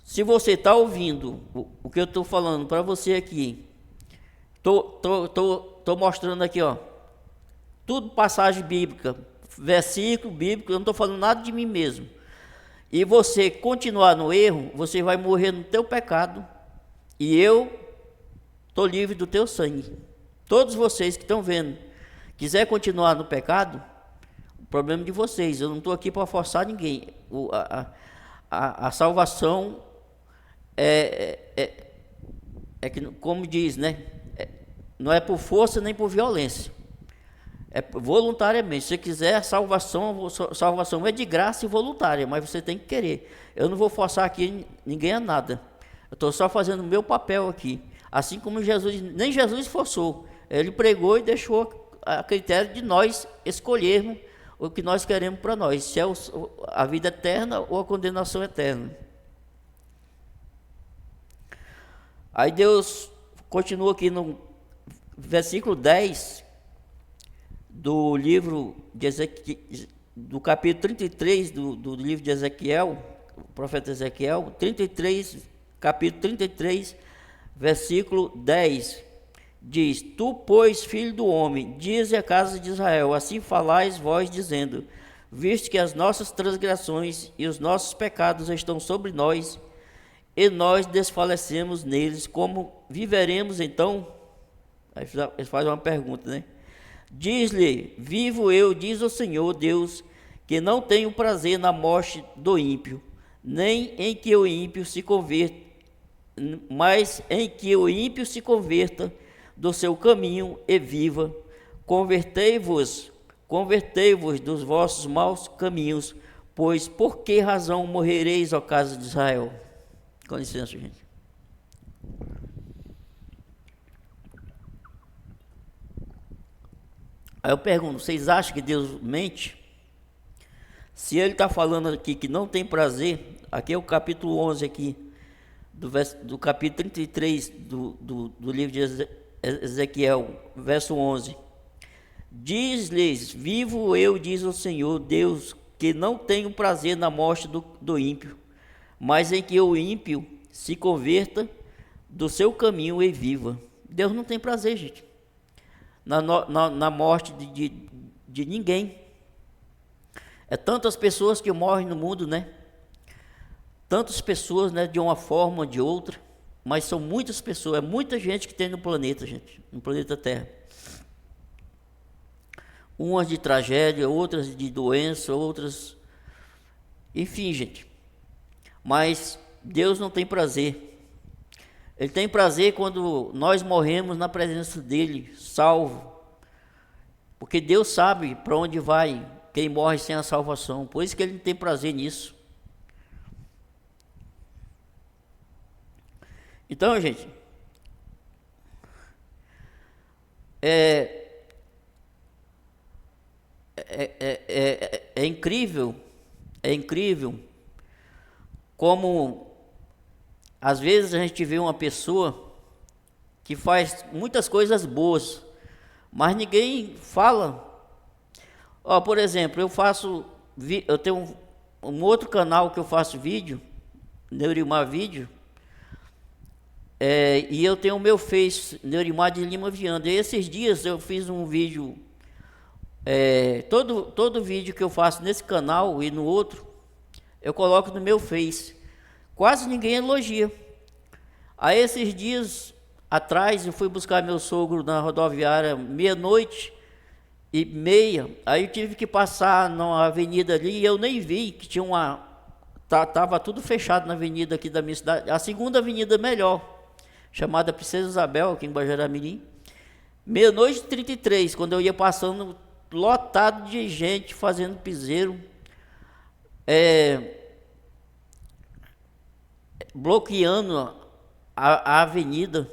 Se você está ouvindo o que eu estou falando para você aqui, estou mostrando aqui, ó, tudo passagem bíblica, versículo bíblico, eu não estou falando nada de mim mesmo. E você continuar no erro, você vai morrer no teu pecado, e eu estou livre do teu sangue. Todos vocês que estão vendo, quiser continuar no pecado, o problema de vocês, eu não estou aqui para forçar ninguém. A salvação é que, como diz, né? Não é por força nem por violência, é voluntariamente. Se você quiser salvação é de graça e voluntária, mas você tem que querer. Eu não vou forçar aqui ninguém a nada. Eu estou só fazendo o meu papel aqui. Assim como Jesus, nem Jesus forçou. Ele pregou e deixou a critério de nós escolhermos o que nós queremos para nós, se é a vida eterna ou a condenação eterna. Aí Deus continua aqui no versículo 10 do livro de Ezequiel, do capítulo 33 do livro de Ezequiel, o profeta Ezequiel, 33, capítulo 33, versículo 10, diz: Tu, pois, filho do homem, dize à casa de Israel, assim falais vós, dizendo: Visto que as nossas transgressões e os nossos pecados estão sobre nós, e nós desfalecemos neles, como viveremos então? Aí ele faz uma pergunta, né? Diz-lhe: Vivo eu, diz o Senhor Deus, que não tenho prazer na morte do ímpio, nem em que o ímpio se converta, mas em que o ímpio se converta do seu caminho e viva. Convertei-vos dos vossos maus caminhos, pois por que razão morrereis, ó casa de Israel? Com licença, gente. Aí eu pergunto, vocês acham que Deus mente? Se ele está falando aqui que não tem prazer, aqui é o capítulo 11 aqui, do capítulo 33 do livro de Ezequiel, verso 11. Diz-lhes: Vivo eu, diz o Senhor Deus, que não tenho prazer na morte do ímpio, mas em que o ímpio se converta do seu caminho e viva. Deus não tem prazer, gente, na morte de ninguém. É tantas pessoas que morrem no mundo, né? Tantas pessoas, né? De uma forma ou de outra, mas são muitas pessoas, é muita gente que tem no planeta, gente, no planeta Terra. Umas de tragédia, outras de doença, outras... Enfim, gente. Mas Deus não tem prazer. Ele tem prazer quando nós morremos na presença dele, salvo. Porque Deus sabe para onde vai quem morre sem a salvação. Por isso que ele não tem prazer nisso. Então, gente, é incrível como às vezes a gente vê uma pessoa que faz muitas coisas boas, mas ninguém fala. Ó, por exemplo, eu tenho um outro canal que eu faço vídeo, Neurimar Vídeo, e eu tenho o meu Face, Neurimar de Lima Viana. E esses dias eu fiz um vídeo, todo vídeo que eu faço nesse canal e no outro, eu coloco no meu Face. Quase ninguém elogia. Aí esses dias atrás eu fui buscar meu sogro na rodoviária 00:30, aí eu tive que passar na avenida ali e eu nem vi que tinha tava tudo fechado na avenida aqui da minha cidade, a segunda avenida melhor, chamada Princesa Isabel, aqui em Guajará-Mirim. 00:33, quando eu ia passando, lotado de gente fazendo piseiro, bloqueando a avenida,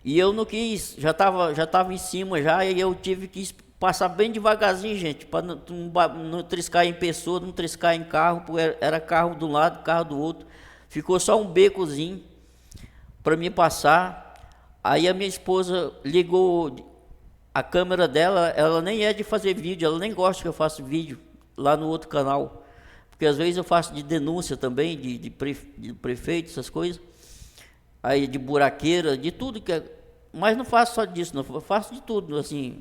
e eu não quis, já estava em cima já, e eu tive que passar bem devagarzinho, gente, para não triscar em pessoa, não triscar em carro, porque era carro de um lado, carro do outro. Ficou só um becozinho para mim passar. Aí a minha esposa ligou a câmera dela, ela nem é de fazer vídeo, ela nem gosta que eu faça vídeo lá no outro canal, porque às vezes eu faço de denúncia também, de prefeito, essas coisas, aí de buraqueira, de tudo mas não faço só disso, não, eu faço de tudo, assim,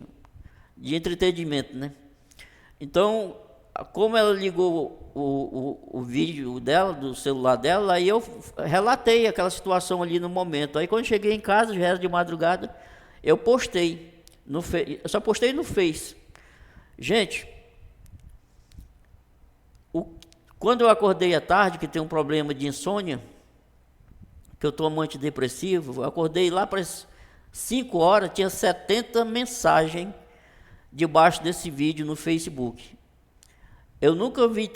de entretenimento, né? Então, como ela ligou o vídeo dela, do celular dela, aí eu relatei aquela situação ali no momento. Aí quando cheguei em casa, já era de madrugada, eu postei eu só postei no Face. Gente, quando eu acordei à tarde, que tem um problema de insônia, que eu tomo antidepressivo, eu acordei lá para as 5 horas, tinha 70 mensagens debaixo desse vídeo no Facebook. Eu nunca vi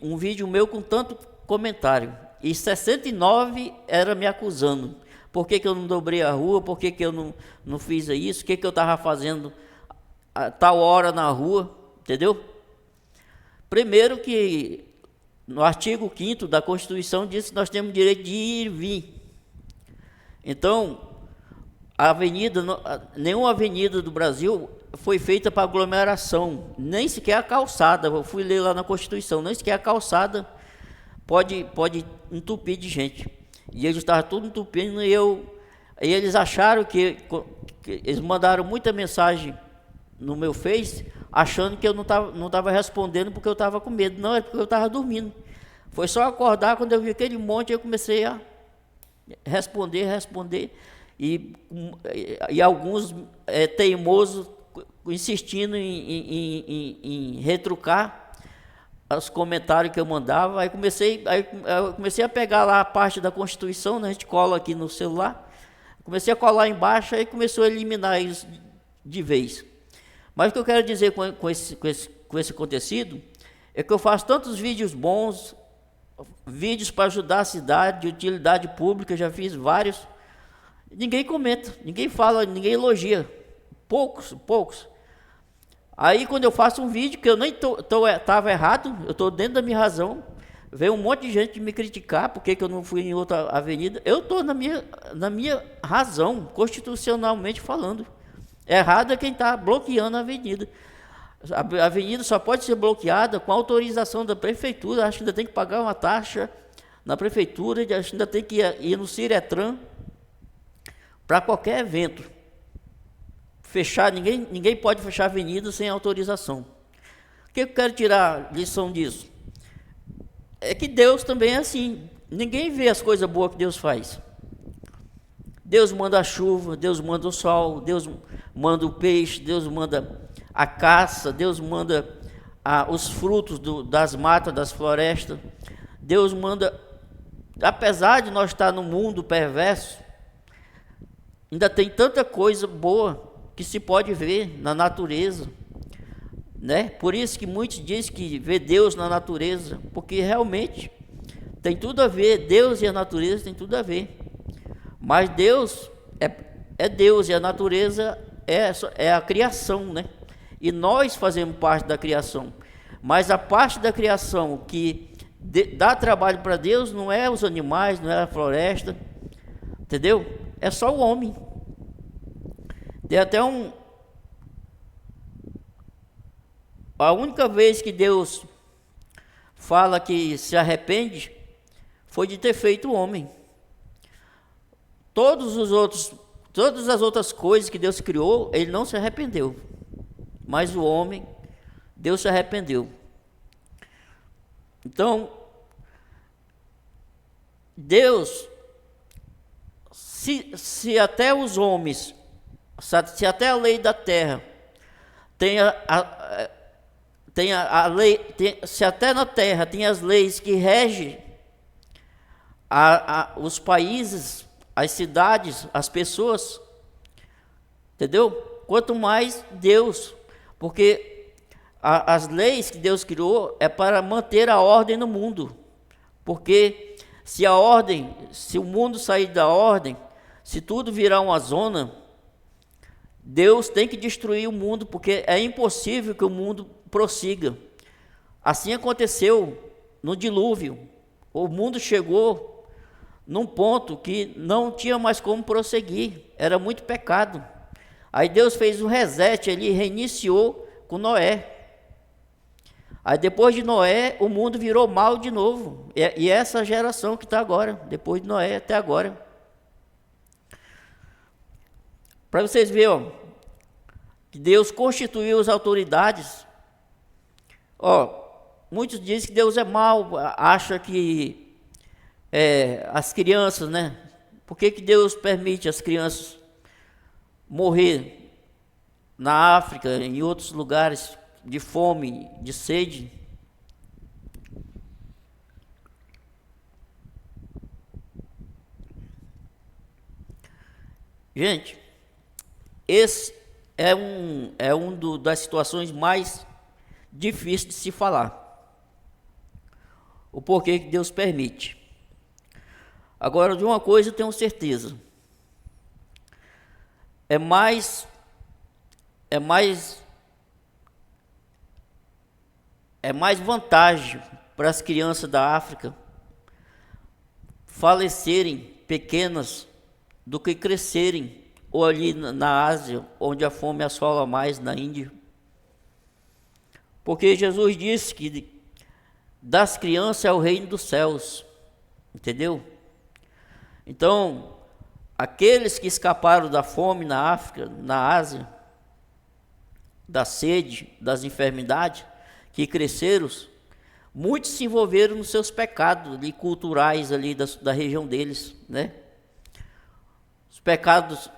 um vídeo meu com tanto comentário. E 69 era me acusando. Por que eu não dobrei a rua? Por que eu não fiz isso? O que eu estava fazendo a tal hora na rua? Entendeu? Primeiro que no artigo 5º da Constituição diz que nós temos direito de ir e vir. Então, nenhuma avenida do Brasil foi feita para aglomeração, nem sequer a calçada. Eu fui ler lá na Constituição, nem sequer a calçada pode entupir de gente. E eles estavam tudo entupindo, e eles acharam que eles mandaram muita mensagem no meu Face, achando que eu não estava respondendo porque eu estava com medo. Não, é porque eu estava dormindo. Foi só acordar, quando eu vi aquele monte, eu comecei a responder, e alguns teimosos insistindo em retrucar os comentários que eu mandava. Aí eu comecei a pegar lá a parte da Constituição, né? A gente cola aqui no celular, comecei a colar embaixo, aí começou a eliminar isso de vez. Mas o que eu quero dizer com esse acontecido é que eu faço tantos vídeos bons, vídeos para ajudar a cidade, de utilidade pública, já fiz vários. Ninguém comenta, ninguém fala, ninguém elogia. Poucos. Aí quando eu faço um vídeo que eu nem estava errado, eu estou dentro da minha razão, veio um monte de gente me criticar porque que eu não fui em outra avenida. Eu estou na minha razão, constitucionalmente falando. Errado é quem está bloqueando a avenida. A avenida só pode ser bloqueada com autorização da prefeitura. Acho que ainda tem que pagar uma taxa na prefeitura, acho que ainda tem que ir no Ciretran para qualquer evento. Fechar, ninguém pode fechar a avenida sem autorização. O que eu quero tirar lição disso? É que Deus também é assim. Ninguém vê as coisas boas que Deus faz. Deus manda a chuva, Deus manda o sol, Deus manda o peixe, Deus manda a caça, Deus manda os frutos das matas, das florestas. Deus manda, apesar de nós estar no mundo perverso, ainda tem tanta coisa boa que se pode ver na natureza, né? Por isso que muitos dizem que vê Deus na natureza, porque realmente tem tudo a ver. Deus e a natureza tem tudo a ver. Mas Deus é Deus, e a natureza é a criação, né? E nós fazemos parte da criação. Mas a parte da criação que dá trabalho para Deus não é os animais, não é a floresta, entendeu? É só o homem. Tem até a única vez que Deus fala que se arrepende foi de ter feito o homem. Todas as outras coisas que Deus criou, ele não se arrependeu. Mas o homem, Deus se arrependeu. Então, Deus, se até os homens, se até a lei da terra tem a lei, se até na terra tem as leis que regem os países, as cidades, as pessoas, entendeu? Quanto mais Deus, porque as leis que Deus criou é para manter a ordem no mundo, porque se o mundo sair da ordem, se tudo virar uma zona, Deus tem que destruir o mundo, porque é impossível que o mundo prossiga. Assim aconteceu no dilúvio. O mundo chegou num ponto que não tinha mais como prosseguir, era muito pecado. Aí Deus fez um reset, ele reiniciou com Noé. Aí depois de Noé, o mundo virou mal de novo. E essa geração que está agora, depois de Noé até agora. Para vocês verem, ó, que Deus constituiu as autoridades. Muitos dizem que Deus é mau, acham que as crianças, né? Por que Deus permite as crianças morrer na África, em outros lugares, de fome, de sede? Gente, esse é das situações mais difíceis de se falar. O porquê que Deus permite. Agora, de uma coisa eu tenho certeza. É mais vantagem para as crianças da África falecerem pequenas do que crescerem, ou ali na Ásia, onde a fome assola mais, na Índia. Porque Jesus disse que das crianças é o reino dos céus, entendeu? Então, aqueles que escaparam da fome na África, na Ásia, da sede, das enfermidades, que cresceram, muitos se envolveram nos seus pecados ali, culturais ali da região deles, né? Os pecados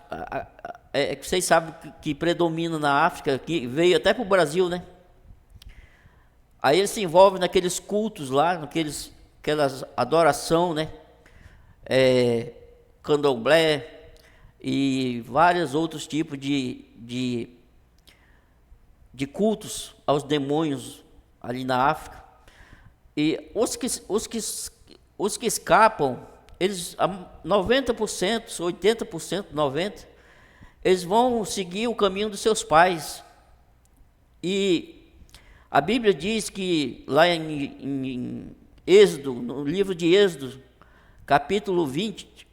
que vocês sabem que predominam na África, que veio até para o Brasil, né? Aí eles se envolvem naqueles cultos lá, aquelas adoração, né? Candomblé e vários outros tipos de cultos aos demônios ali na África. E os que escapam, eles 90%, 80%, 90%, eles vão seguir o caminho dos seus pais. E a Bíblia diz que lá em Êxodo, no livro de Êxodo, capítulo 20,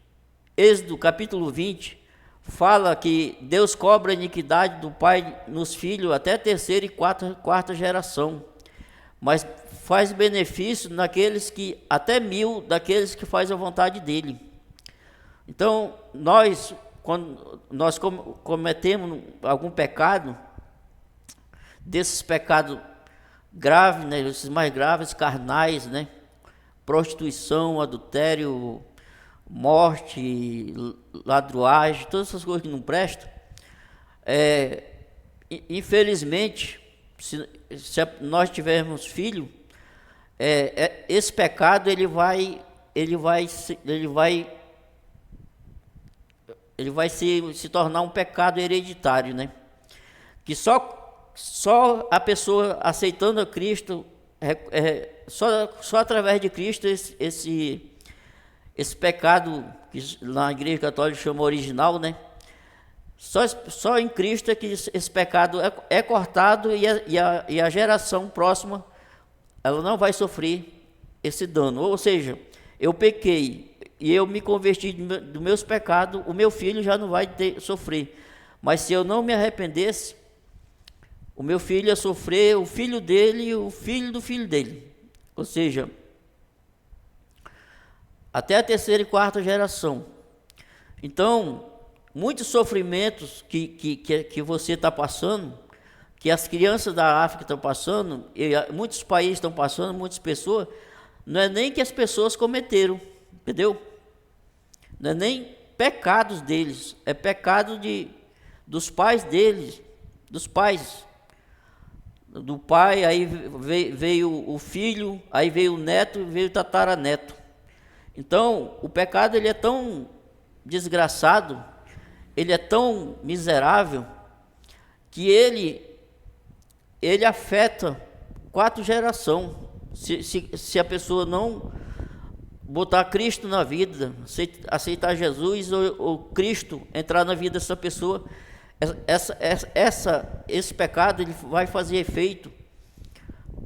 fala que Deus cobra a iniquidade do pai nos filhos até a terceira e quarta geração, mas faz benefício naqueles que, até 1000, daqueles que fazem a vontade dele. Então, quando nós cometemos algum pecado, desses pecados graves, né, esses mais graves, carnais, né, prostituição, adultério, morte, ladruagem, todas essas coisas que não prestam, infelizmente, se nós tivermos filho, esse pecado ele vai se tornar um pecado hereditário, né? Que só a pessoa aceitando a Cristo, só através de Cristo esse pecado que na Igreja Católica chama original, né? Só em Cristo é que esse pecado é cortado e a geração próxima ela não vai sofrer esse dano. Ou seja, eu pequei e eu me converti dos meus pecados, o meu filho já não vai sofrer. Mas se eu não me arrependesse, o meu filho ia sofrer, o filho dele e o filho do filho dele. Ou seja, até a terceira e quarta geração. Então, muitos sofrimentos que você está passando, que as crianças da África estão passando, e muitos países estão passando, muitas pessoas, não é nem que as pessoas cometeram, entendeu? Não é nem pecados deles, é pecado dos pais deles, dos pais. Do pai, aí veio o filho, aí veio o neto, veio o tataraneto. Então, o pecado ele é tão desgraçado, ele é tão miserável, que ele afeta 4 gerações. Se a pessoa não botar Cristo na vida, aceitar Jesus ou Cristo entrar na vida dessa pessoa, esse pecado ele vai fazer efeito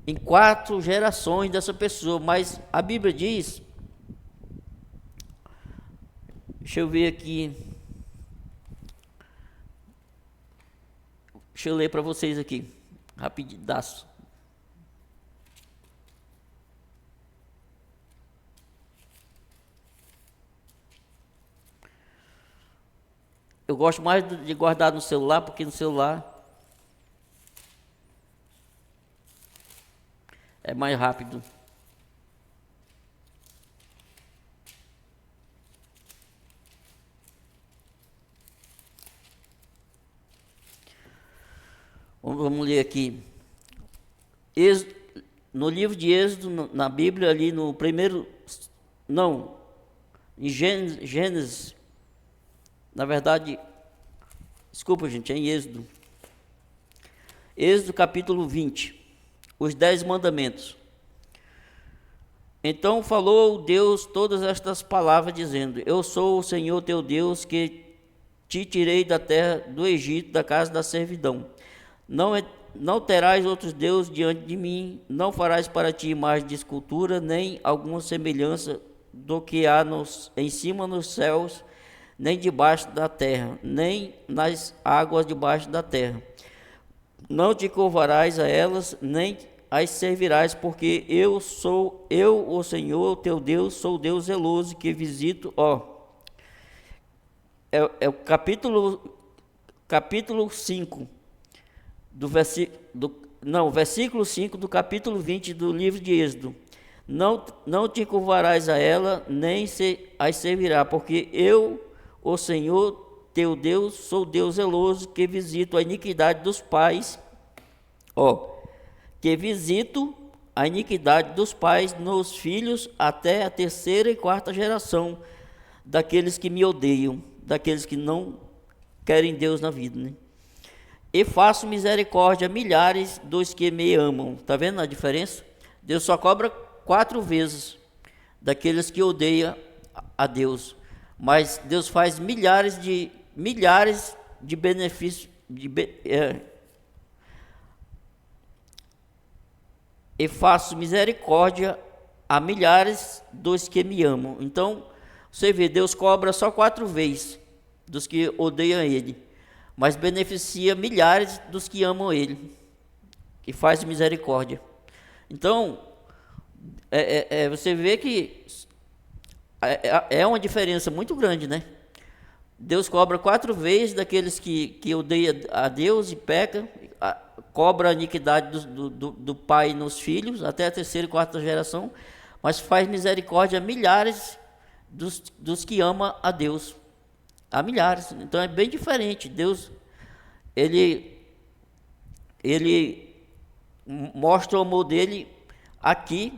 em 4 gerações dessa pessoa. Mas a Bíblia diz, deixa eu ver aqui, deixa eu ler para vocês aqui, rapidaço. Eu gosto mais de guardar no celular, porque no celular é mais rápido. Vamos ler aqui. No livro de Êxodo, na Bíblia, ali no primeiro... Não, em Gênesis... Na verdade, desculpa, gente, é em Êxodo. Êxodo capítulo 20, os 10 mandamentos. Então falou Deus todas estas palavras, dizendo: Eu sou o Senhor teu Deus, que te tirei da terra do Egito, da casa da servidão. Não terás outros deuses diante de mim, não farás para ti imagem de escultura, nem alguma semelhança do que há em cima nos céus, nem debaixo da terra, nem nas águas debaixo da terra. Não te curvarás a elas, nem as servirás, porque eu, o Senhor teu Deus, sou Deus zeloso, que visito, é o capítulo 5, versículo 5 do capítulo 20 do livro de Êxodo. Não te curvarás a ela, nem as servirá, porque eu, o Senhor teu Deus, sou Deus zeloso, que visito a iniquidade dos pais, que visito a iniquidade dos pais nos filhos até a terceira e quarta geração daqueles que me odeiam, daqueles que não querem Deus na vida, né? E faço misericórdia a milhares dos que me amam. Está vendo a diferença? Deus só cobra 4 vezes daqueles que odeiam a Deus. Mas Deus faz milhares de benefícios, e faço misericórdia a milhares dos que me amam. Então, você vê, Deus cobra só 4 vezes dos que odeiam Ele, mas beneficia milhares dos que amam Ele, e faz misericórdia. Então, você vê que é uma diferença muito grande, né? Deus cobra 4 vezes daqueles que odeiam a Deus e pecam, cobra a iniquidade do pai nos filhos, até a terceira e quarta geração, mas faz misericórdia a milhares dos que amam a Deus. A milhares. Então é bem diferente. Deus, ele mostra o amor dele aqui.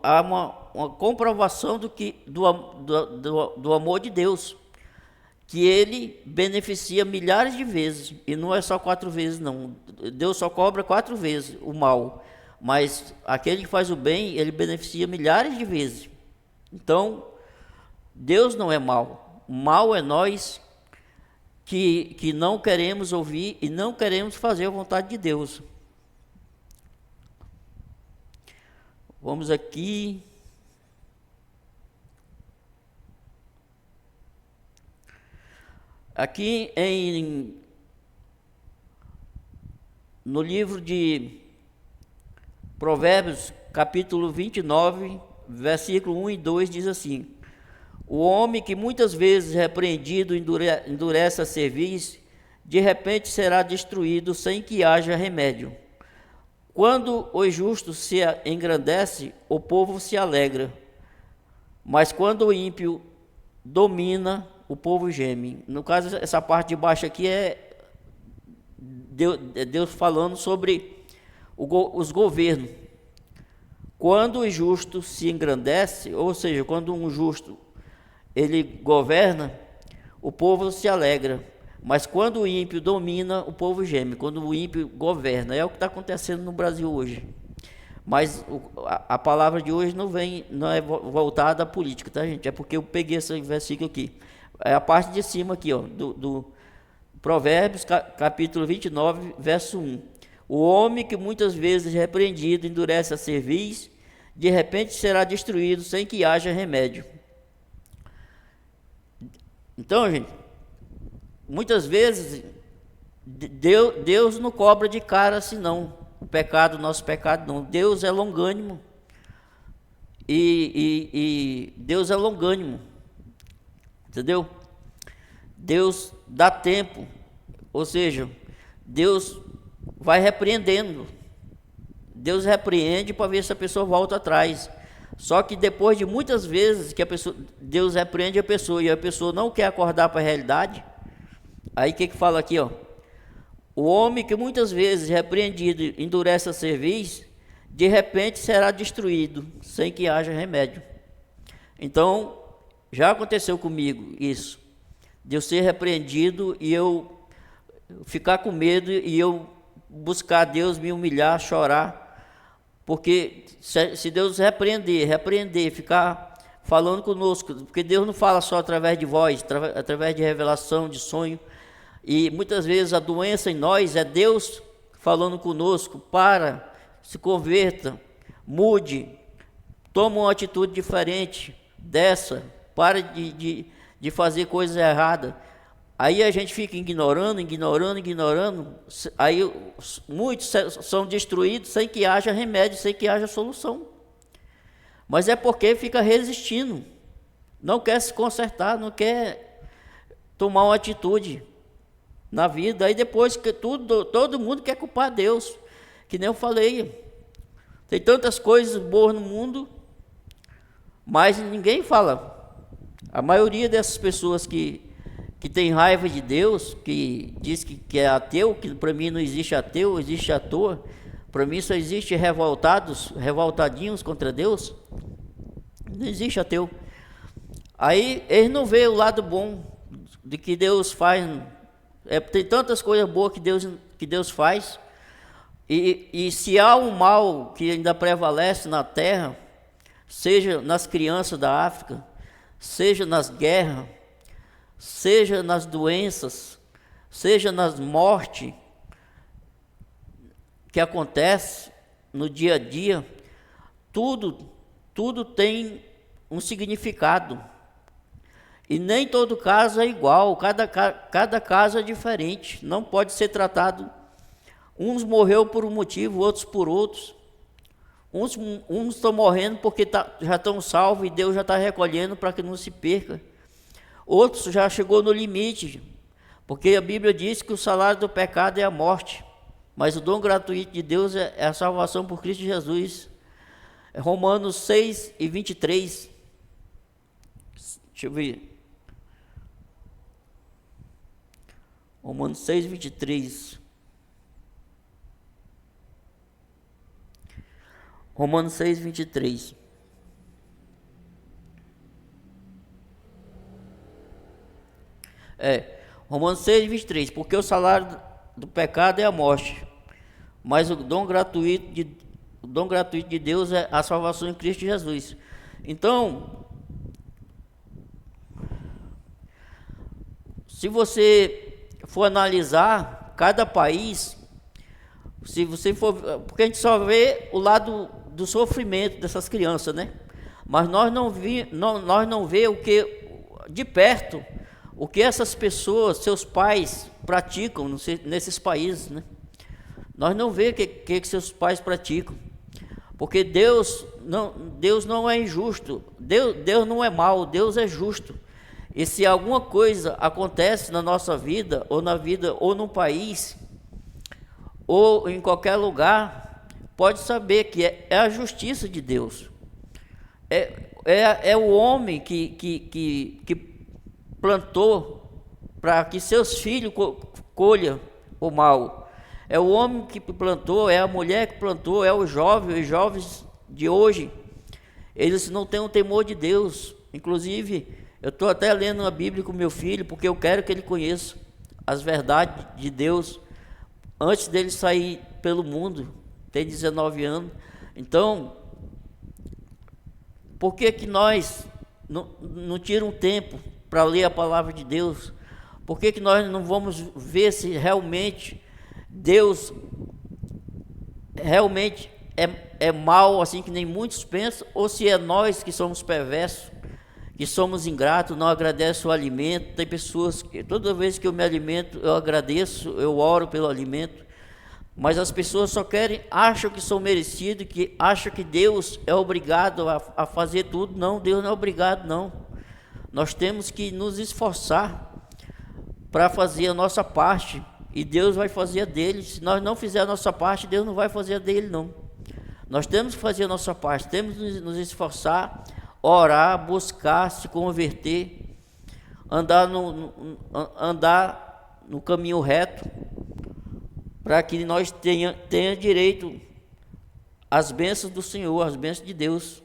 Há uma comprovação do amor de Deus, que ele beneficia milhares de vezes, e não é só 4 vezes não. Deus só cobra 4 vezes o mal, mas aquele que faz o bem, ele beneficia milhares de vezes. Então, Deus não é mau. Mal é nós que não queremos ouvir e não queremos fazer a vontade de Deus. Vamos aqui. Aqui no livro de Provérbios, capítulo 29, versículo 1 e 2, diz assim: o homem que muitas vezes repreendido endurece a cerviz, de repente será destruído sem que haja remédio. Quando o justo se engrandece, o povo se alegra, mas quando o ímpio domina, o povo geme. No caso, essa parte de baixo aqui é Deus falando sobre os governos. Quando o justo se engrandece, ou seja, quando um justo ele governa, o povo se alegra. Mas quando o ímpio domina, o povo geme. Quando o ímpio governa, é o que está acontecendo no Brasil hoje. Mas a palavra de hoje não é voltada à política, tá, gente? É porque eu peguei esse versículo aqui. É a parte de cima aqui, ó, do Provérbios, capítulo 29, verso 1. O homem que muitas vezes repreendido endurece a cerviz, de repente será destruído sem que haja remédio. Então, gente, muitas vezes Deus não cobra de cara assim, não. O nosso pecado, não. Deus é longânimo. E Deus é longânimo. Entendeu? Deus dá tempo. Ou seja, Deus vai repreendendo. Deus repreende para ver se a pessoa volta atrás. Só que depois de muitas vezes que Deus repreende a pessoa e a pessoa não quer acordar para a realidade, aí o que fala aqui, ó? O homem que muitas vezes repreendido endurece a cerviz, de repente será destruído, sem que haja remédio. Então, já aconteceu comigo isso, de eu ser repreendido e eu ficar com medo e eu buscar Deus, me humilhar, chorar, porque se Deus repreender, ficar falando conosco, porque Deus não fala só através de voz, através de revelação, de sonho, e muitas vezes a doença em nós é Deus falando conosco: para, se converta, mude, toma uma atitude diferente dessa, para de fazer coisas erradas. Aí a gente fica ignorando, aí muitos são destruídos sem que haja remédio, sem que haja solução. Mas é porque fica resistindo, não quer se consertar, não quer tomar uma atitude na vida. Aí depois que todo mundo quer culpar Deus, que nem eu falei, tem tantas coisas boas no mundo, mas ninguém fala. A maioria dessas pessoas que tem raiva de Deus, que diz que é ateu, que para mim não existe ateu, existe à toa, para mim só existe revoltadinhos contra Deus, não existe ateu. Aí eles não veem o lado bom de que Deus faz. Tem tantas coisas boas que Deus faz, e se há um mal que ainda prevalece na terra, seja nas crianças da África, seja nas guerras, seja nas doenças, seja nas mortes que acontece no dia a dia, tudo tem um significado. E nem todo caso é igual, cada caso é diferente, não pode ser tratado. Uns morreu por um motivo, outros por outros. Uns estão morrendo porque já estão salvos e Deus já está recolhendo para que não se perca. Outros já chegou no limite, porque a Bíblia diz que o salário do pecado é a morte, mas o dom gratuito de Deus é a salvação por Cristo Jesus. Romanos 6 e 23. Deixa eu ver. Romanos 6, 23. Romanos 6, 23. Romanos 6, 23. Porque o salário do pecado é a morte, mas o dom gratuito de Deus é a salvação em Cristo Jesus. Então, se você for analisar cada país, se você for, porque a gente só vê o lado do sofrimento dessas crianças, né? Mas nós não vê o que de perto o que essas pessoas, seus pais praticam nesses países, né? Nós não vê o que seus pais praticam, porque Deus não é injusto, Deus não é mau, Deus é justo. E se alguma coisa acontece na nossa vida, ou no país, ou em qualquer lugar, pode saber que é a justiça de Deus. É o homem que plantou para que seus filhos colham o mal. É o homem que plantou, é a mulher que plantou, é o jovem, os jovens de hoje. Eles não têm o temor de Deus. Inclusive, eu estou até lendo a Bíblia com meu filho, porque eu quero que ele conheça as verdades de Deus antes dele sair pelo mundo. Tem 19 anos. Então, por que nós não tiramos um tempo para ler a palavra de Deus? Por que nós não vamos ver se realmente Deus realmente é mal, assim que nem muitos pensam, ou se é nós que somos perversos, que somos ingratos, não agradecemos o alimento? Tem pessoas que toda vez que eu me alimento, eu agradeço, eu oro pelo alimento, mas as pessoas só acham que são merecidos, que acham que Deus é obrigado a fazer tudo. Não, Deus não é obrigado, não. Nós temos que nos esforçar para fazer a nossa parte, e Deus vai fazer a dele. Se nós não fizermos a nossa parte, Deus não vai fazer a dele, não. Nós temos que fazer a nossa parte, temos que nos esforçar, orar, buscar, se converter, andar no caminho reto, para que nós tenha direito às bênçãos do Senhor, às bênçãos de Deus.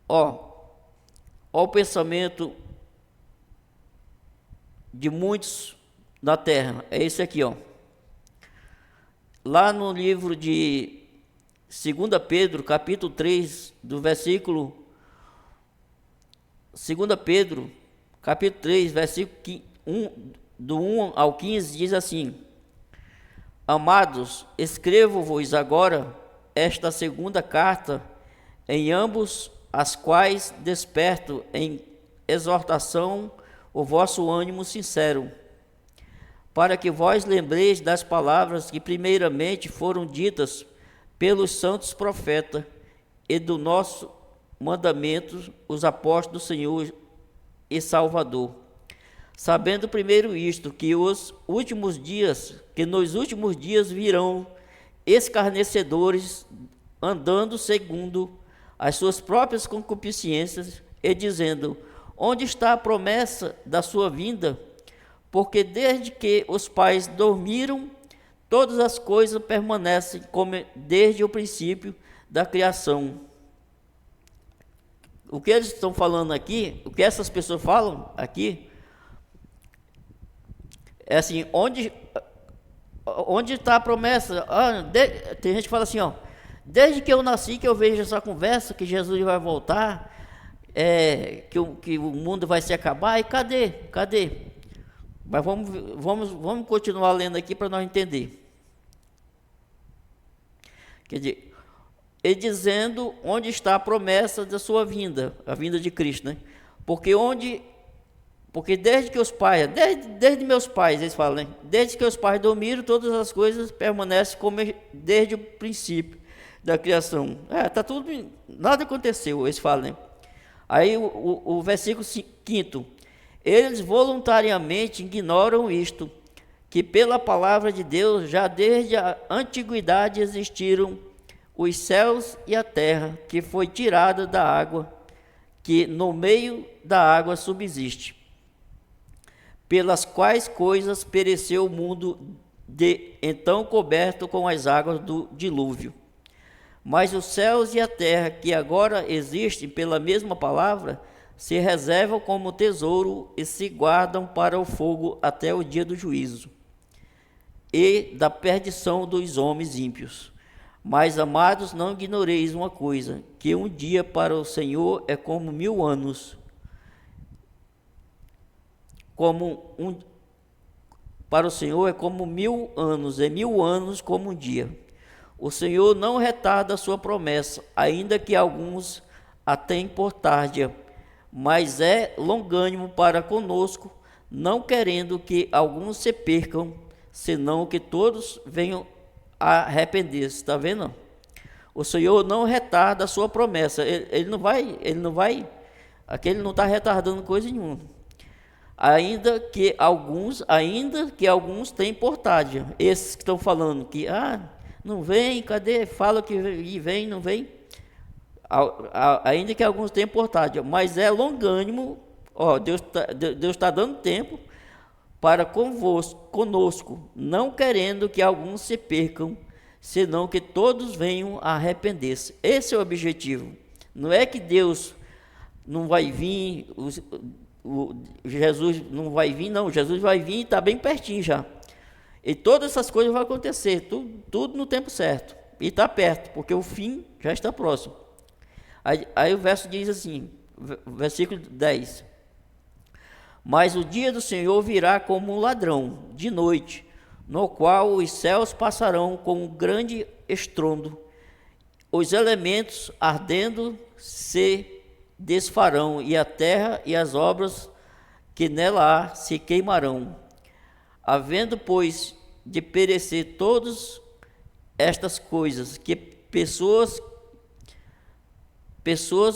Ó o pensamento de muitos na terra, é esse aqui, ó. Lá no livro de 2 Pedro, capítulo 3, do versículo 2 Pedro, capítulo 3, versículo 1, do 1 ao 15, diz assim: Amados, escrevo-vos agora esta segunda carta, em ambos as quais desperto em exortação o vosso ânimo sincero, para que vós lembreis das palavras que primeiramente foram ditas pelos santos profetas e do nosso mandamento, os apóstolos do Senhor e Salvador. Sabendo primeiro isto, que nos últimos dias virão escarnecedores, andando segundo as suas próprias concupiscências, e dizendo: onde está a promessa da sua vinda? Porque desde que os pais dormiram, todas as coisas permanecem como desde o princípio da criação. O que eles estão falando aqui, o que essas pessoas falam aqui, é assim: onde está a promessa? Tem gente que fala assim, ó: desde que eu nasci que eu vejo essa conversa, que Jesus vai voltar, que o mundo vai se acabar, e cadê? Mas vamos continuar lendo aqui para nós entender. Quer dizer, e dizendo onde está a promessa da sua vinda, a vinda de Cristo, né? Porque desde que os pais, desde meus pais, eles falam, né? Desde que os pais dormiram, todas as coisas permanecem como desde o princípio da criação. Tá tudo, nada aconteceu, eles falam, né? Aí o versículo 5: eles voluntariamente ignoram isto, que pela palavra de Deus já desde a antiguidade existiram os céus e a terra, que foi tirada da água, que no meio da água subsiste, pelas quais coisas pereceu o mundo então coberto com as águas do dilúvio. Mas os céus e a terra, que agora existem pela mesma palavra, se reservam como tesouro e se guardam para o fogo até o dia do juízo e da perdição dos homens ímpios. Mas, amados, não ignoreis uma coisa, que um dia para o Senhor é como 1000 anos, para o Senhor é como 1000 anos, é 1000 anos como um dia. O Senhor não retarda a sua promessa, ainda que alguns a tenham por tardia, mas é longânimo para conosco, não querendo que alguns se percam, senão que todos venham a arrepender-se. Está vendo? O Senhor não retarda a sua promessa. Ele não vai, aqui ele não está retardando coisa nenhuma. Ainda que alguns tenham por tardia. Esses que estão falando que, não vem, cadê? Fala que vem, não vem. Ainda que alguns tenham por tardia, mas é longânimo. Deus está dando tempo para conosco, não querendo que alguns se percam, senão que todos venham a arrepender-se. Esse é o objetivo. Não é que Deus não vai vir, Jesus não vai vir, não. Jesus vai vir e está bem pertinho já. E todas essas coisas vão acontecer, tudo no tempo certo. E está perto, porque o fim já está próximo. Aí o verso diz assim, versículo 10. Mas o dia do Senhor virá como um ladrão, de noite, no qual os céus passarão com um grande estrondo, os elementos ardendo se desfarão, e a terra e as obras que nela há se queimarão. Havendo, pois, de perecer todas estas coisas, que pessoas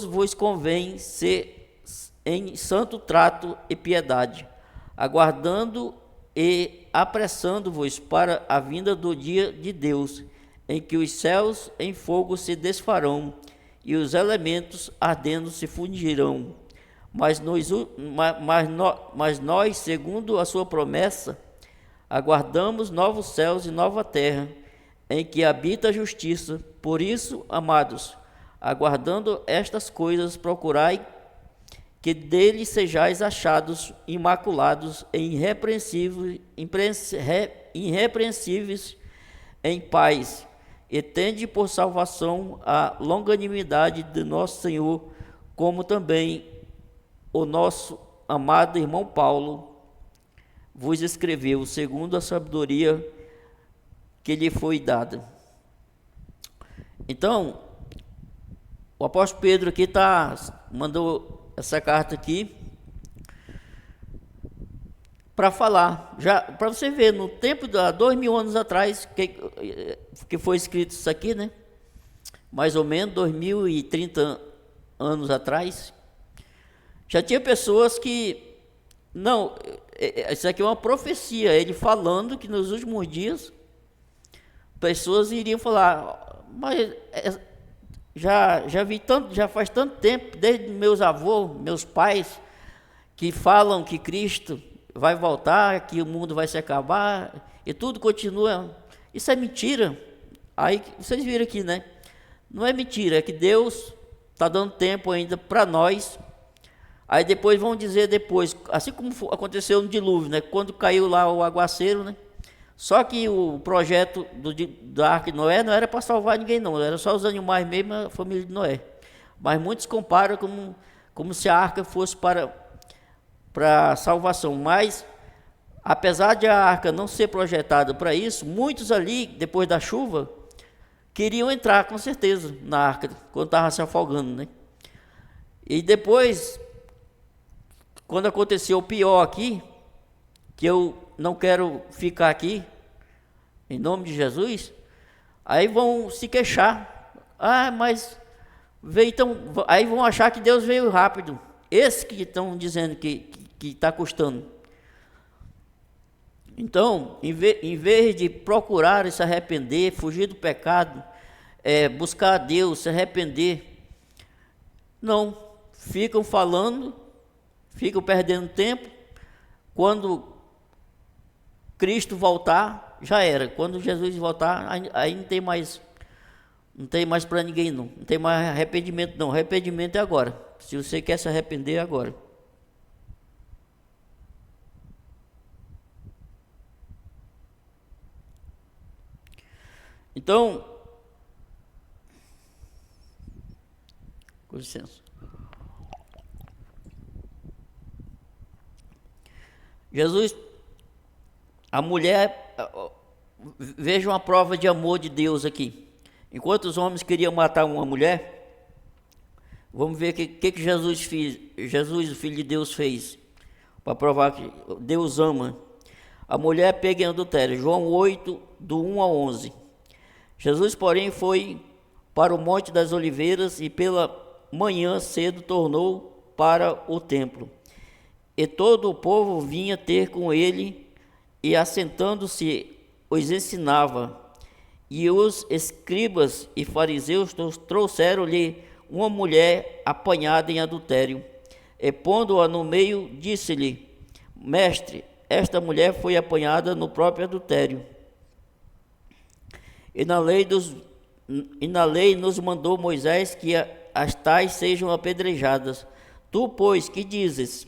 vos convém ser em santo trato e piedade, aguardando e apressando-vos para a vinda do dia de Deus, em que os céus em fogo se desfarão e os elementos ardendo se fundirão. Mas nós, segundo a sua promessa, aguardamos novos céus e nova terra, em que habita a justiça. Por isso, amados, aguardando estas coisas, procurai que dele sejais achados imaculados e irrepreensíveis em paz, e tende por salvação a longanimidade de nosso Senhor, como também o nosso amado irmão Paulo vos escreveu, segundo a sabedoria que lhe foi dada. Então, o apóstolo Pedro aqui mandou essa carta aqui para falar, já para você ver, no tempo de 2000 anos atrás, que foi escrito isso aqui, né? Mais ou menos 2030 anos atrás, já tinha pessoas que, não, isso aqui é uma profecia, ele falando que nos últimos dias, pessoas iriam falar, mas já vi tanto, já faz tanto tempo, desde meus avós, meus pais, que falam que Cristo vai voltar, que o mundo vai se acabar, e tudo continua. Isso é mentira. Aí vocês viram aqui, né? Não é mentira, é que Deus está dando tempo ainda para nós. Aí depois vão dizer depois, assim como aconteceu no dilúvio, né? Quando caiu lá o aguaceiro, né? Só que o projeto da Arca de Noé não era para salvar ninguém, não. Era só os animais mesmo, a família de Noé. Mas muitos comparam como se a arca fosse para salvação. Mas, apesar de a arca não ser projetada para isso, muitos ali, depois da chuva, queriam entrar, com certeza, na arca, quando estava se afogando, né? E depois, quando aconteceu o pior aqui, que eu não quero ficar aqui, em nome de Jesus, aí vão se queixar. Mas veio tão... Aí vão achar que Deus veio rápido. Esses que estão dizendo que está custando. Então, em vez de procurar se arrepender, fugir do pecado, buscar a Deus, se arrepender, não, ficam falando, ficam perdendo tempo. Quando Cristo voltar, já era. Quando Jesus voltar, aí não tem mais para ninguém, não tem mais arrependimento, não. Arrependimento é agora. Se você quer se arrepender, é agora. Então, Com licença. Jesus, a mulher, veja uma prova de amor de Deus aqui. Enquanto os homens queriam matar uma mulher, vamos ver o que Jesus fez. Jesus, o Filho de Deus, fez para provar que Deus ama. A mulher pega em adultério. João 8, do 1 ao 11. Jesus, porém, foi para o Monte das Oliveiras e pela manhã cedo tornou para o templo. E todo o povo vinha ter com ele, e assentando-se os ensinava. E os escribas e fariseus trouxeram-lhe uma mulher apanhada em adultério. E pondo-a no meio, disse-lhe: Mestre, esta mulher foi apanhada no próprio adultério. E na lei nos mandou Moisés que as tais sejam apedrejadas. Tu, pois, que dizes?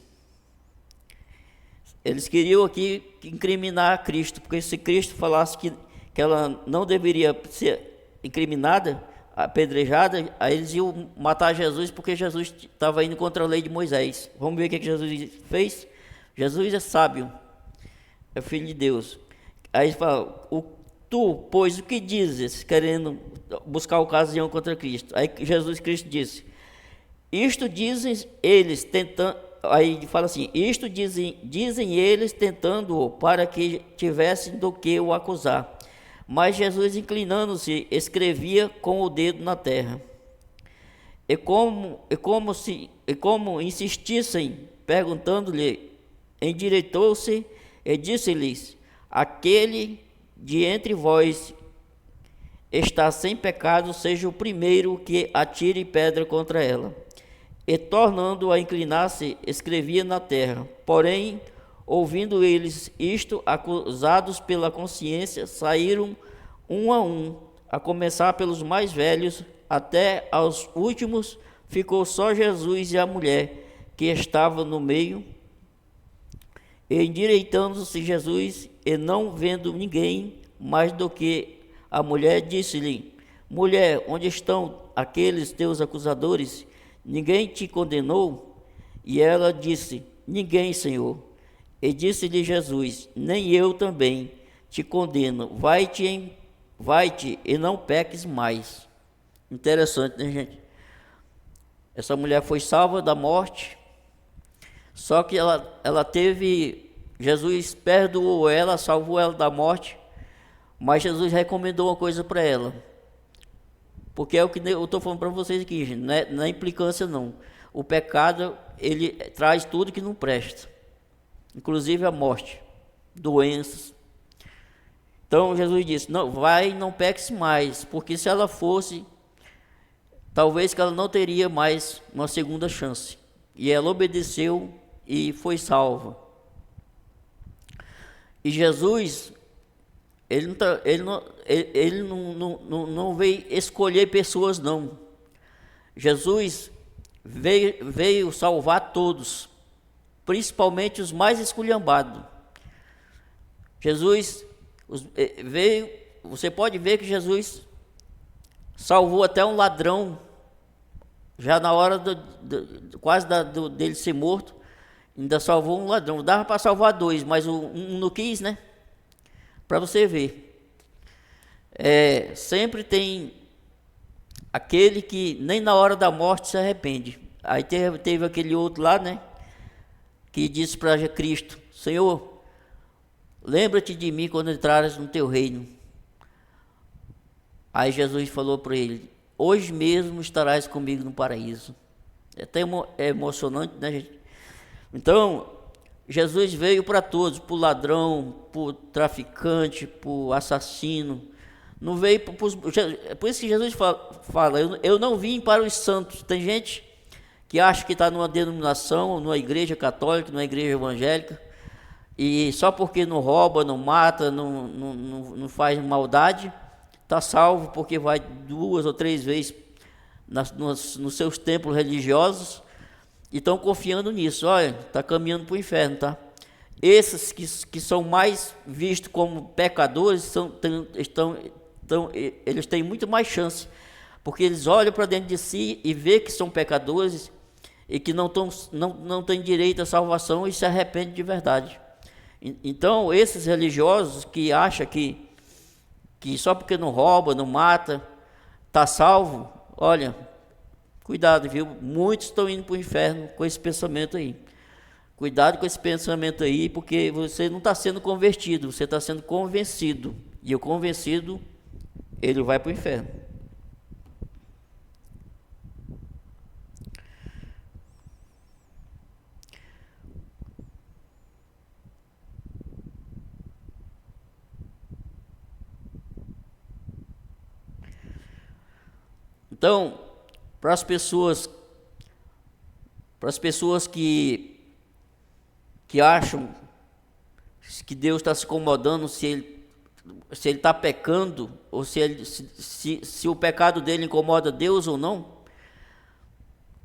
Eles queriam aqui incriminar a Cristo, porque se Cristo falasse que ela não deveria ser incriminada, apedrejada, aí eles iam matar Jesus, porque Jesus estava indo contra a lei de Moisés. Vamos ver o que Jesus fez? Jesus é sábio, é filho de Deus. Aí ele fala: tu, pois, o que dizes? Querendo buscar ocasião contra Cristo. Aí Jesus Cristo disse: isto dizem eles, tentando. Aí fala assim: isto dizem eles, tentando-o, para que tivessem do que o acusar. Mas Jesus, inclinando-se, escrevia com o dedo na terra. E como insistissem, perguntando-lhe, endireitou-se e disse-lhes: aquele de entre vós está sem pecado, seja o primeiro que atire pedra contra ela. E tornando a inclinar-se, escrevia na terra. Porém, ouvindo eles isto, acusados pela consciência, saíram um, a começar pelos mais velhos, até aos últimos. Ficou só Jesus e a mulher que estava no meio. E endireitando-se Jesus, e não vendo ninguém mais do que a mulher, disse-lhe: mulher, onde estão aqueles teus acusadores? Ninguém te condenou? E ela disse: ninguém, Senhor. E disse-lhe Jesus: nem eu também te condeno. Vai-te e não peques mais. Interessante, né, gente? Essa mulher foi salva da morte, só que ela teve, Jesus perdoou ela, salvou ela da morte, mas Jesus recomendou uma coisa para ela. Porque é o que eu estou falando para vocês aqui, gente, não é implicância não. O pecado, ele traz tudo que não presta, inclusive a morte, doenças. Então Jesus disse: não, vai, não peques mais, porque se ela fosse, talvez que ela não teria mais uma segunda chance. E ela obedeceu e foi salva. E Jesus, ele não veio escolher pessoas, não. Jesus veio salvar todos, principalmente os mais esculhambados. Jesus veio, você pode ver que Jesus salvou até um ladrão, já na hora dele ser morto, ainda salvou um ladrão. Dava para salvar dois, mas um não quis, né? Para você ver. Sempre tem aquele que nem na hora da morte se arrepende. Aí teve aquele outro lá, né? Que disse para Cristo: Senhor, lembra-te de mim quando entrares no teu reino. Aí Jesus falou para ele: hoje mesmo estarás comigo no paraíso. É até emocionante, né, gente? Então, Jesus veio para todos, para o ladrão, para o traficante, para o assassino. Não veio para os... Por isso que Jesus fala, eu não vim para os santos. Tem gente que acha que está numa denominação, numa igreja católica, numa igreja evangélica, e só porque não rouba, não mata, não faz maldade, está salvo, porque vai 2 ou 3 vezes nos seus templos religiosos, e estão confiando nisso. Olha, está caminhando para o inferno, tá? Esses que são mais vistos como pecadores, eles têm muito mais chance porque eles olham para dentro de si e vê que são pecadores e que não têm direito à salvação e se arrependem de verdade. Então, esses religiosos que acham que só porque não rouba, não mata, está salvo, olha, cuidado, viu? Muitos estão indo para o inferno com esse pensamento aí. Cuidado com esse pensamento aí, porque você não está sendo convertido, você está sendo convencido. E o convencido, ele vai para o inferno. Então, para as pessoas que acham que Deus está se incomodando se ele está pecando, ou se o pecado dele incomoda Deus ou não,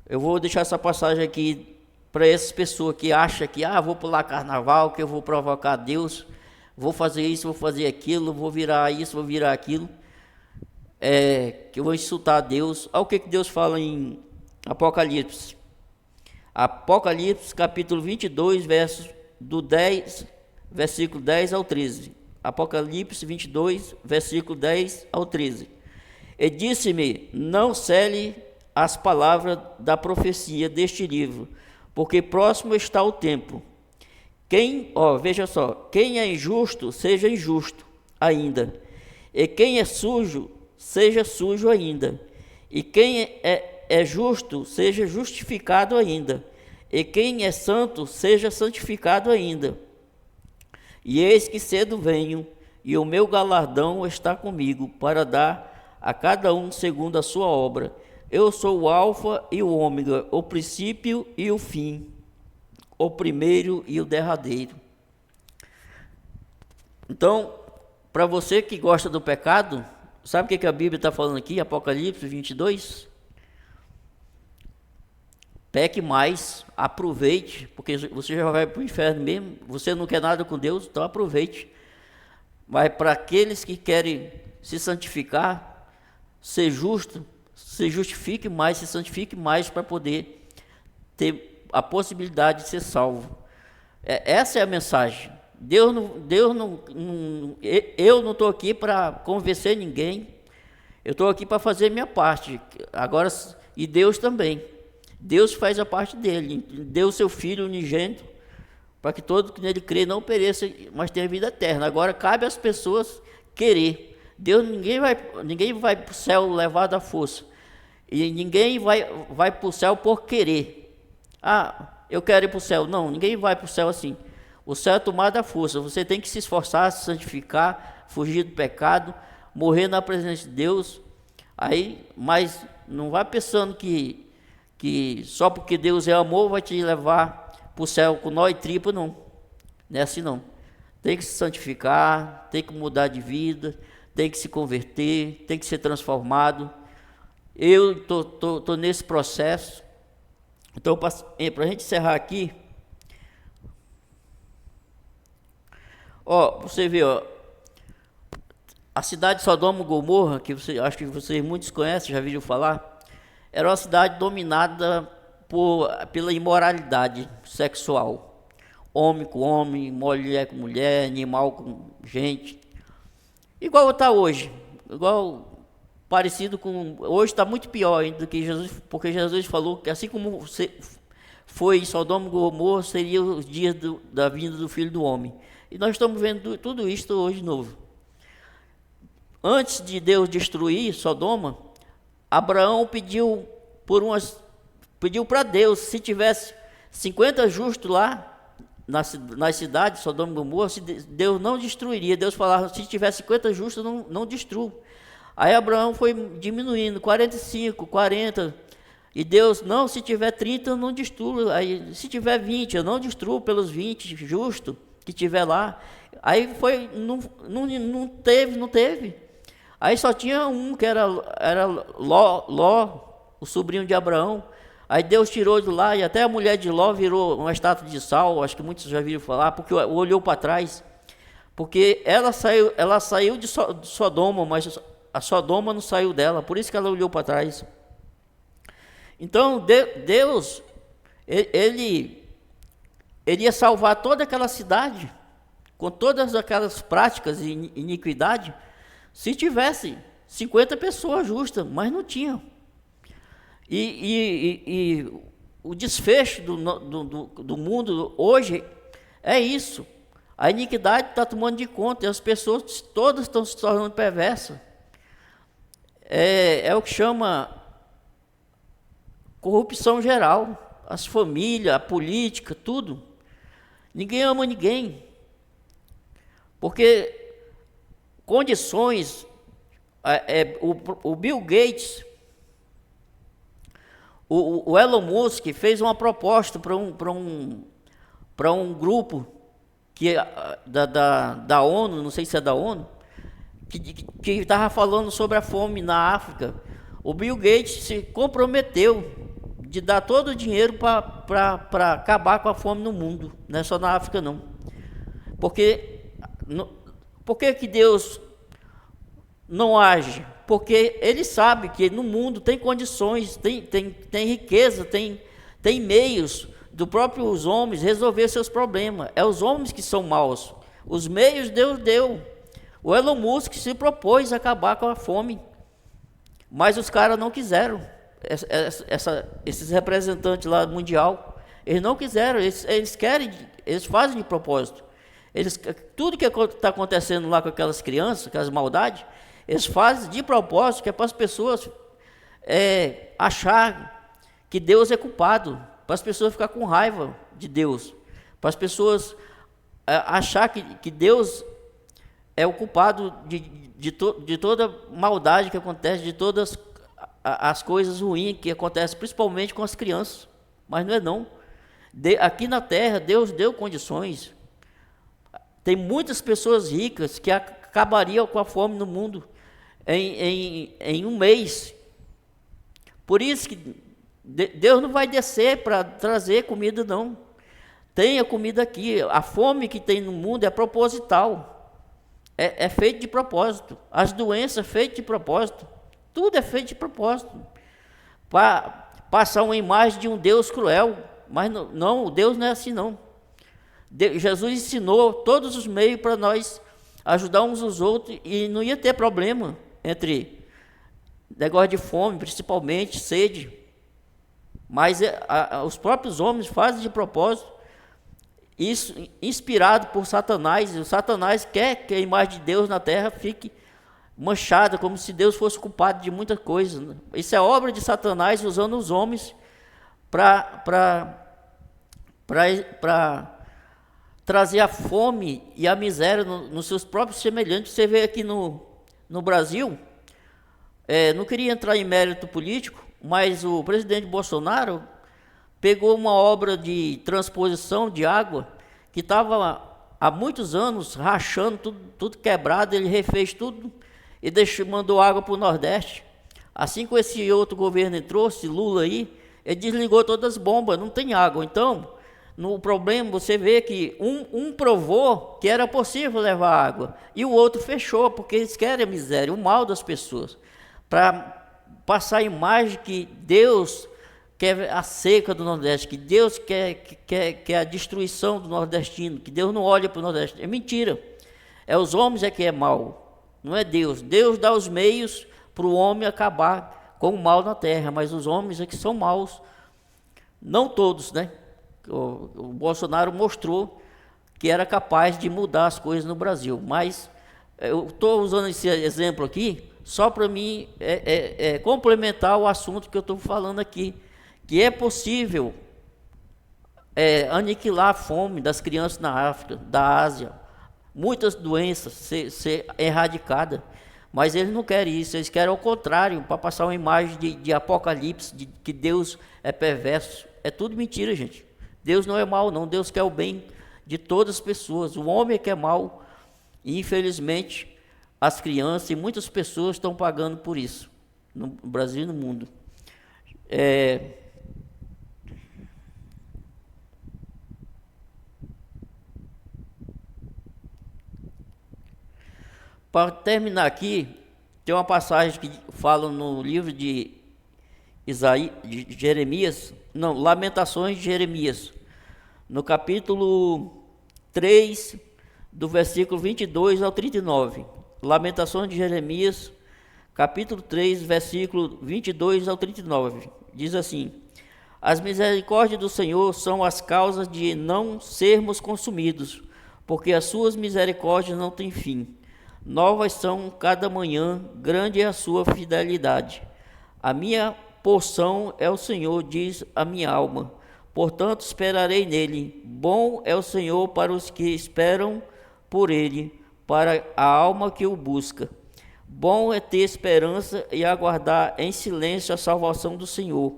eu vou deixar essa passagem aqui para essas pessoas que acham que vou pular carnaval, que eu vou provocar Deus, vou fazer isso, vou fazer aquilo, vou virar isso, vou virar aquilo, que eu vou insultar Deus. Olha o que Deus fala em Apocalipse. Apocalipse capítulo 22, versículo 10 ao 13. Apocalipse 22, versículo 10 ao 13. E disse-me: não cele as palavras da profecia deste livro, porque próximo está o tempo. Veja só, quem é injusto, seja injusto ainda, e quem é sujo, seja sujo ainda, e quem é justo, seja justificado ainda, e quem é santo, seja santificado ainda. E eis que cedo venho, e o meu galardão está comigo, para dar a cada um segundo a sua obra. Eu sou o Alfa e o Ômega, o princípio e o fim, o primeiro e o derradeiro. Então, para você que gosta do pecado, sabe o que a Bíblia está falando aqui, Apocalipse 22? Peque mais, aproveite, porque você já vai para o inferno mesmo, você não quer nada com Deus, então aproveite. Mas para aqueles que querem se santificar, ser justo, se justifique mais, se santifique mais para poder ter a possibilidade de ser salvo. Essa é a mensagem. Eu não estou aqui para convencer ninguém, eu estou aqui para fazer minha parte. Agora, e Deus também. Deus faz a parte dele, deu seu Filho unigênito, para que todo que nele crê não pereça, mas tenha vida eterna. Agora cabe às pessoas querer. Ninguém vai para o céu levado à força, e ninguém vai para o céu por querer. Eu quero ir para o céu. Não, ninguém vai para o céu assim. O céu é tomado à força, você tem que se esforçar, se santificar, fugir do pecado, morrer na presença de Deus. Mas não vai pensando que só porque Deus é amor vai te levar para o céu com nó e tripa, não. Não é assim não. Tem que se santificar, tem que mudar de vida, tem que se converter, tem que ser transformado. Eu estou nesse processo. Então, para a gente encerrar aqui, você vê, a cidade de Sodoma e Gomorra, que acho que vocês muitos conhecem, já viram falar, era uma cidade dominada pela imoralidade sexual. Homem com homem, mulher com mulher, animal com gente. Igual está hoje. Parecido com... Hoje está muito pior ainda do que Jesus, porque Jesus falou que assim como foi em Sodoma e Gomorra, seria os dias da vinda do Filho do Homem. E nós estamos vendo tudo isso hoje de novo. Antes de Deus destruir Sodoma, Abraão pediu para Deus, se tivesse 50 justos lá nas cidades, Sodoma e Gomorra, Deus não destruiria. Deus falava, se tivesse 50 justos, não destrua. Aí Abraão foi diminuindo, 45, 40, e Deus, não, se tiver 30, eu não destruo. Aí, se tiver 20, eu não destruo pelos 20 justos que tiver lá. Aí foi, não teve. Aí só tinha um, que era Ló, o sobrinho de Abraão. Aí Deus tirou de lá, e até a mulher de Ló virou uma estátua de sal, acho que muitos já viram falar, porque olhou para trás. Porque ela saiu de Sodoma, mas a Sodoma não saiu dela, por isso que ela olhou para trás. Então, Deus, ele ia salvar toda aquela cidade, com todas aquelas práticas de iniquidade, se tivesse 50 pessoas justas, mas não tinham. E o desfecho do mundo hoje é isso. A iniquidade está tomando de conta, e as pessoas todas estão se tornando perversas. É o que chama corrupção geral. As famílias, a política, tudo. Ninguém ama ninguém. Porque condições... o Bill Gates, o Elon Musk fez uma proposta para um grupo que da ONU, não sei se é da ONU, que estava falando sobre a fome na África. O Bill Gates se comprometeu de dar todo o dinheiro para acabar com a fome no mundo, não é só na África não. Por que Deus não age? Porque ele sabe que no mundo tem condições, tem riqueza, tem meios dos próprios homens resolver seus problemas. É os homens que são maus. Os meios Deus deu. O Elon Musk se propôs a acabar com a fome, mas os caras não quiseram. Esses representantes lá mundial, eles não quiseram. Eles querem, eles fazem de propósito. Tudo que está acontecendo lá com aquelas crianças, aquelas maldades, eles fazem de propósito, que é para as pessoas achar que Deus é culpado, para as pessoas ficar com raiva de Deus, para as pessoas achar que Deus é o culpado de toda maldade que acontece, de todas as coisas ruins que acontecem, principalmente com as crianças. Mas não é não. Aqui na terra, Deus deu condições. Tem muitas pessoas ricas que acabariam com a fome no mundo em um mês. Por isso que Deus não vai descer para trazer comida, não. Tem a comida aqui. A fome que tem no mundo é proposital. É feito de propósito. As doenças feitas de propósito. Tudo é feito de propósito. Para passar uma imagem de um Deus cruel. Mas não, Deus não é assim, não. Jesus ensinou todos os meios para nós ajudar uns aos outros, e não ia ter problema entre negócio de fome, principalmente, sede. Mas os próprios homens fazem de propósito, isso inspirado por Satanás. E o Satanás quer que a imagem de Deus na terra fique manchada, como se Deus fosse culpado de muita coisa, né? Isso é obra de Satanás usando os homens para trazer a fome e a miséria nos seus próprios semelhantes. Você vê aqui no Brasil, não queria entrar em mérito político, mas o presidente Bolsonaro pegou uma obra de transposição de água que estava há muitos anos rachando, tudo quebrado. Ele refez tudo e mandou água para o Nordeste. Assim que esse outro governo entrou, esse Lula aí, ele desligou todas as bombas, não tem água. Então, no problema, você vê que um provou que era possível levar água, e o outro fechou, porque eles querem a miséria, o mal das pessoas, para passar a imagem que Deus quer a seca do Nordeste, que Deus quer a destruição do nordestino, que Deus não olha para o Nordeste. É mentira. Os homens que é mal, não é Deus. Deus dá os meios para o homem acabar com o mal na terra, mas os homens que são maus. Não todos, né? O Bolsonaro mostrou que era capaz de mudar as coisas no Brasil, mas eu estou usando esse exemplo aqui só para mim complementar o assunto que eu estou falando aqui, que é possível aniquilar a fome das crianças na África, da Ásia, muitas doenças ser erradicadas, mas eles não querem isso. Eles querem ao contrário, para passar uma imagem de apocalipse, de que Deus é perverso. É tudo mentira, gente. Deus não é mau, não. Deus quer o bem de todas as pessoas. O homem é que é mau, e infelizmente as crianças e muitas pessoas estão pagando por isso, no Brasil e no mundo. Para terminar aqui, Tem uma passagem que fala no livro de de Jeremias, não, Lamentações de Jeremias, no capítulo 3, do versículo 22 ao 39. Lamentações de Jeremias, capítulo 3, versículo 22 ao 39. Diz assim: As misericórdias do Senhor são as causas de não sermos consumidos, porque as suas misericórdias não têm fim. Novas são cada manhã, grande é a sua fidelidade. A minha porção é o Senhor, diz a minha alma. Portanto, esperarei nele. Bom é o Senhor para os que esperam por ele, para a alma que o busca. Bom é ter esperança e aguardar em silêncio a salvação do Senhor.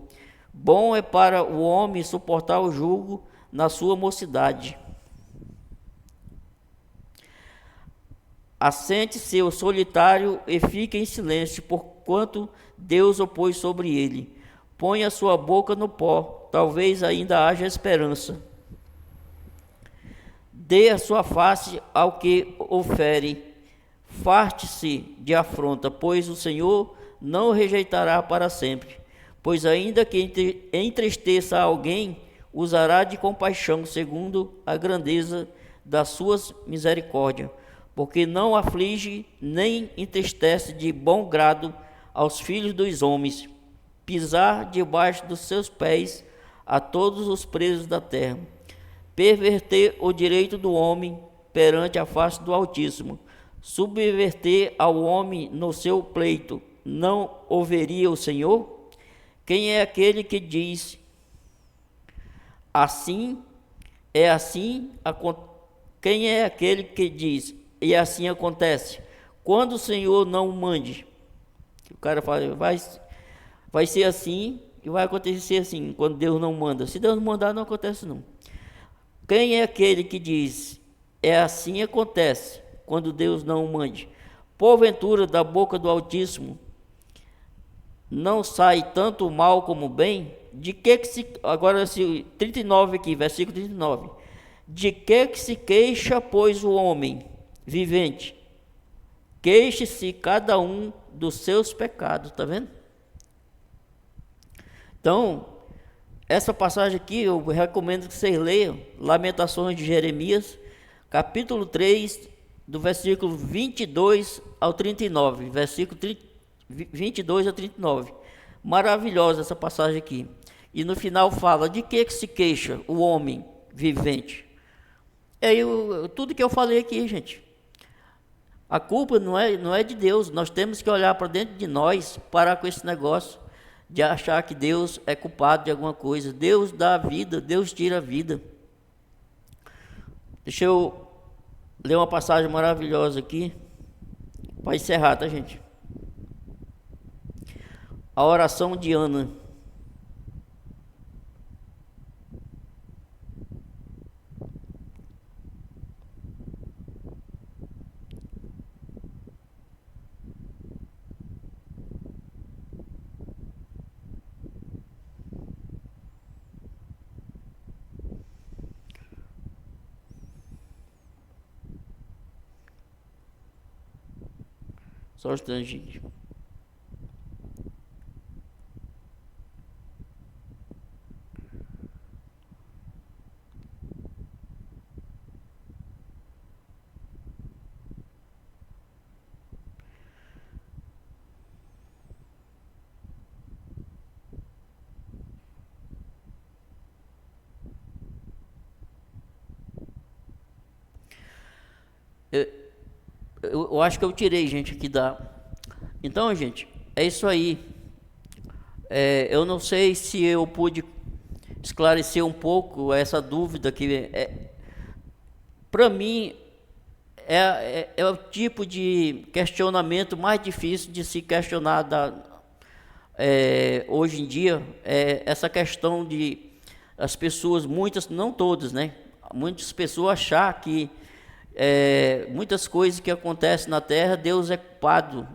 Bom é para o homem suportar o jugo na sua mocidade. Assente-se o solitário e fique em silêncio, porquanto Deus o pôs sobre ele. Põe a sua boca no pó, talvez ainda haja esperança. Dê a sua face ao que o fere, farte-se de afronta, pois o Senhor não o rejeitará para sempre. Pois ainda que entristeça alguém, usará de compaixão, segundo a grandeza das suas misericórdias, porque não aflige nem entristece de bom grado aos filhos dos homens, pisar debaixo dos seus pés a todos os presos da terra, perverter o direito do homem perante a face do Altíssimo, subverter ao homem no seu pleito, não ouviria o Senhor? Quem é aquele que diz, assim é assim, quem é aquele que diz, e assim acontece, quando o Senhor não mande? O cara fala, vai ser assim e vai acontecer assim, quando Deus não manda. Se Deus não mandar, não acontece não. Quem é aquele que diz, é assim acontece, quando Deus não mande? Porventura, da boca do Altíssimo não sai tanto mal como bem? De que se, agora esse 39 aqui, versículo 39. De que se queixa, pois, o homem vivente? Queixe-se cada um dos seus pecados, tá vendo? Então, essa passagem aqui eu recomendo que vocês leiam, Lamentações de Jeremias, capítulo 3, do versículo 22 ao 39, versículo 22 a 39. Maravilhosa essa passagem aqui. E no final fala, de que se queixa o homem vivente? Tudo que eu falei aqui, gente. A culpa não é de Deus, nós temos que olhar para dentro de nós, parar com esse negócio de achar que Deus é culpado de alguma coisa. Deus dá a vida, Deus tira a vida. Deixa eu ler uma passagem maravilhosa aqui, para encerrar, tá, gente? A oração de Ana. Só um instante, gente. Eu acho que eu tirei, gente, aqui da... Então, gente, é isso aí. Eu não sei se eu pude esclarecer um pouco essa dúvida que para mim é o tipo de questionamento mais difícil de se questionar hoje em dia, essa questão de as pessoas, muitas, não todas, né? Muitas pessoas achar que muitas coisas que acontecem na Terra, Deus é culpado.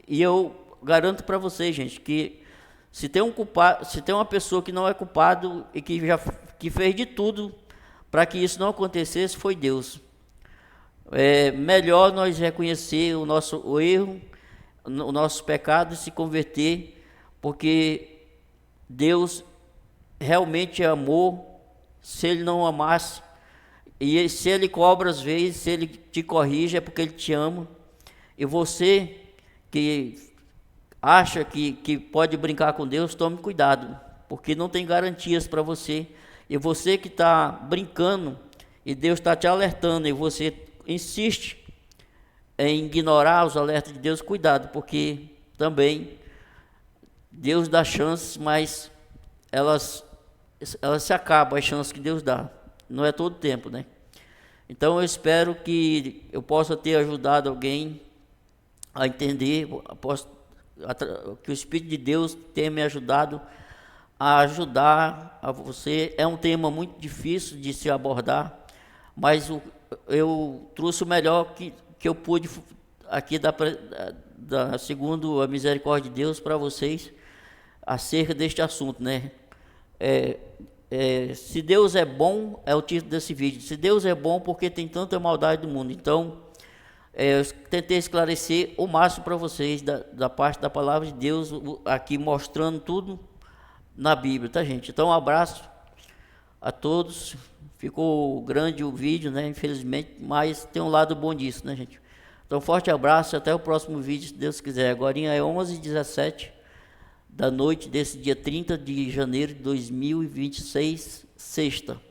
E eu garanto para vocês, gente, que se tem uma pessoa que não é culpado e que fez de tudo para que isso não acontecesse, foi Deus. É melhor nós reconhecer o erro, os nossos pecados e se converter, porque Deus realmente é amor. Se Ele não amasse, e se Ele cobra às vezes, se Ele te corrige, é porque Ele te ama. E você que acha que pode brincar com Deus, tome cuidado, porque não tem garantias para você. E você que está brincando, e Deus está te alertando, e você insiste em ignorar os alertas de Deus, cuidado, porque também Deus dá chances, mas elas se acabam, as chances que Deus dá. Não é todo tempo, né? Então eu espero que eu possa ter ajudado alguém a entender, que o Espírito de Deus tenha me ajudado a ajudar a você. É um tema muito difícil de se abordar, mas eu trouxe o melhor que eu pude aqui segundo a misericórdia de Deus para vocês acerca deste assunto, né? Se Deus é bom, é o título desse vídeo. Se Deus é bom, porque tem tanta maldade no mundo. Então, eu tentei esclarecer o máximo para vocês da parte da palavra de Deus, aqui mostrando tudo na Bíblia, tá, gente? Então, um abraço a todos. Ficou grande o vídeo, né? Infelizmente, mas tem um lado bom disso, né, gente? Então, forte abraço e até o próximo vídeo, se Deus quiser. Agora é 11h17 da noite desse dia 30 de janeiro de 2026, sexta.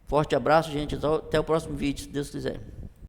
Forte abraço, gente. Até o próximo vídeo, se Deus quiser.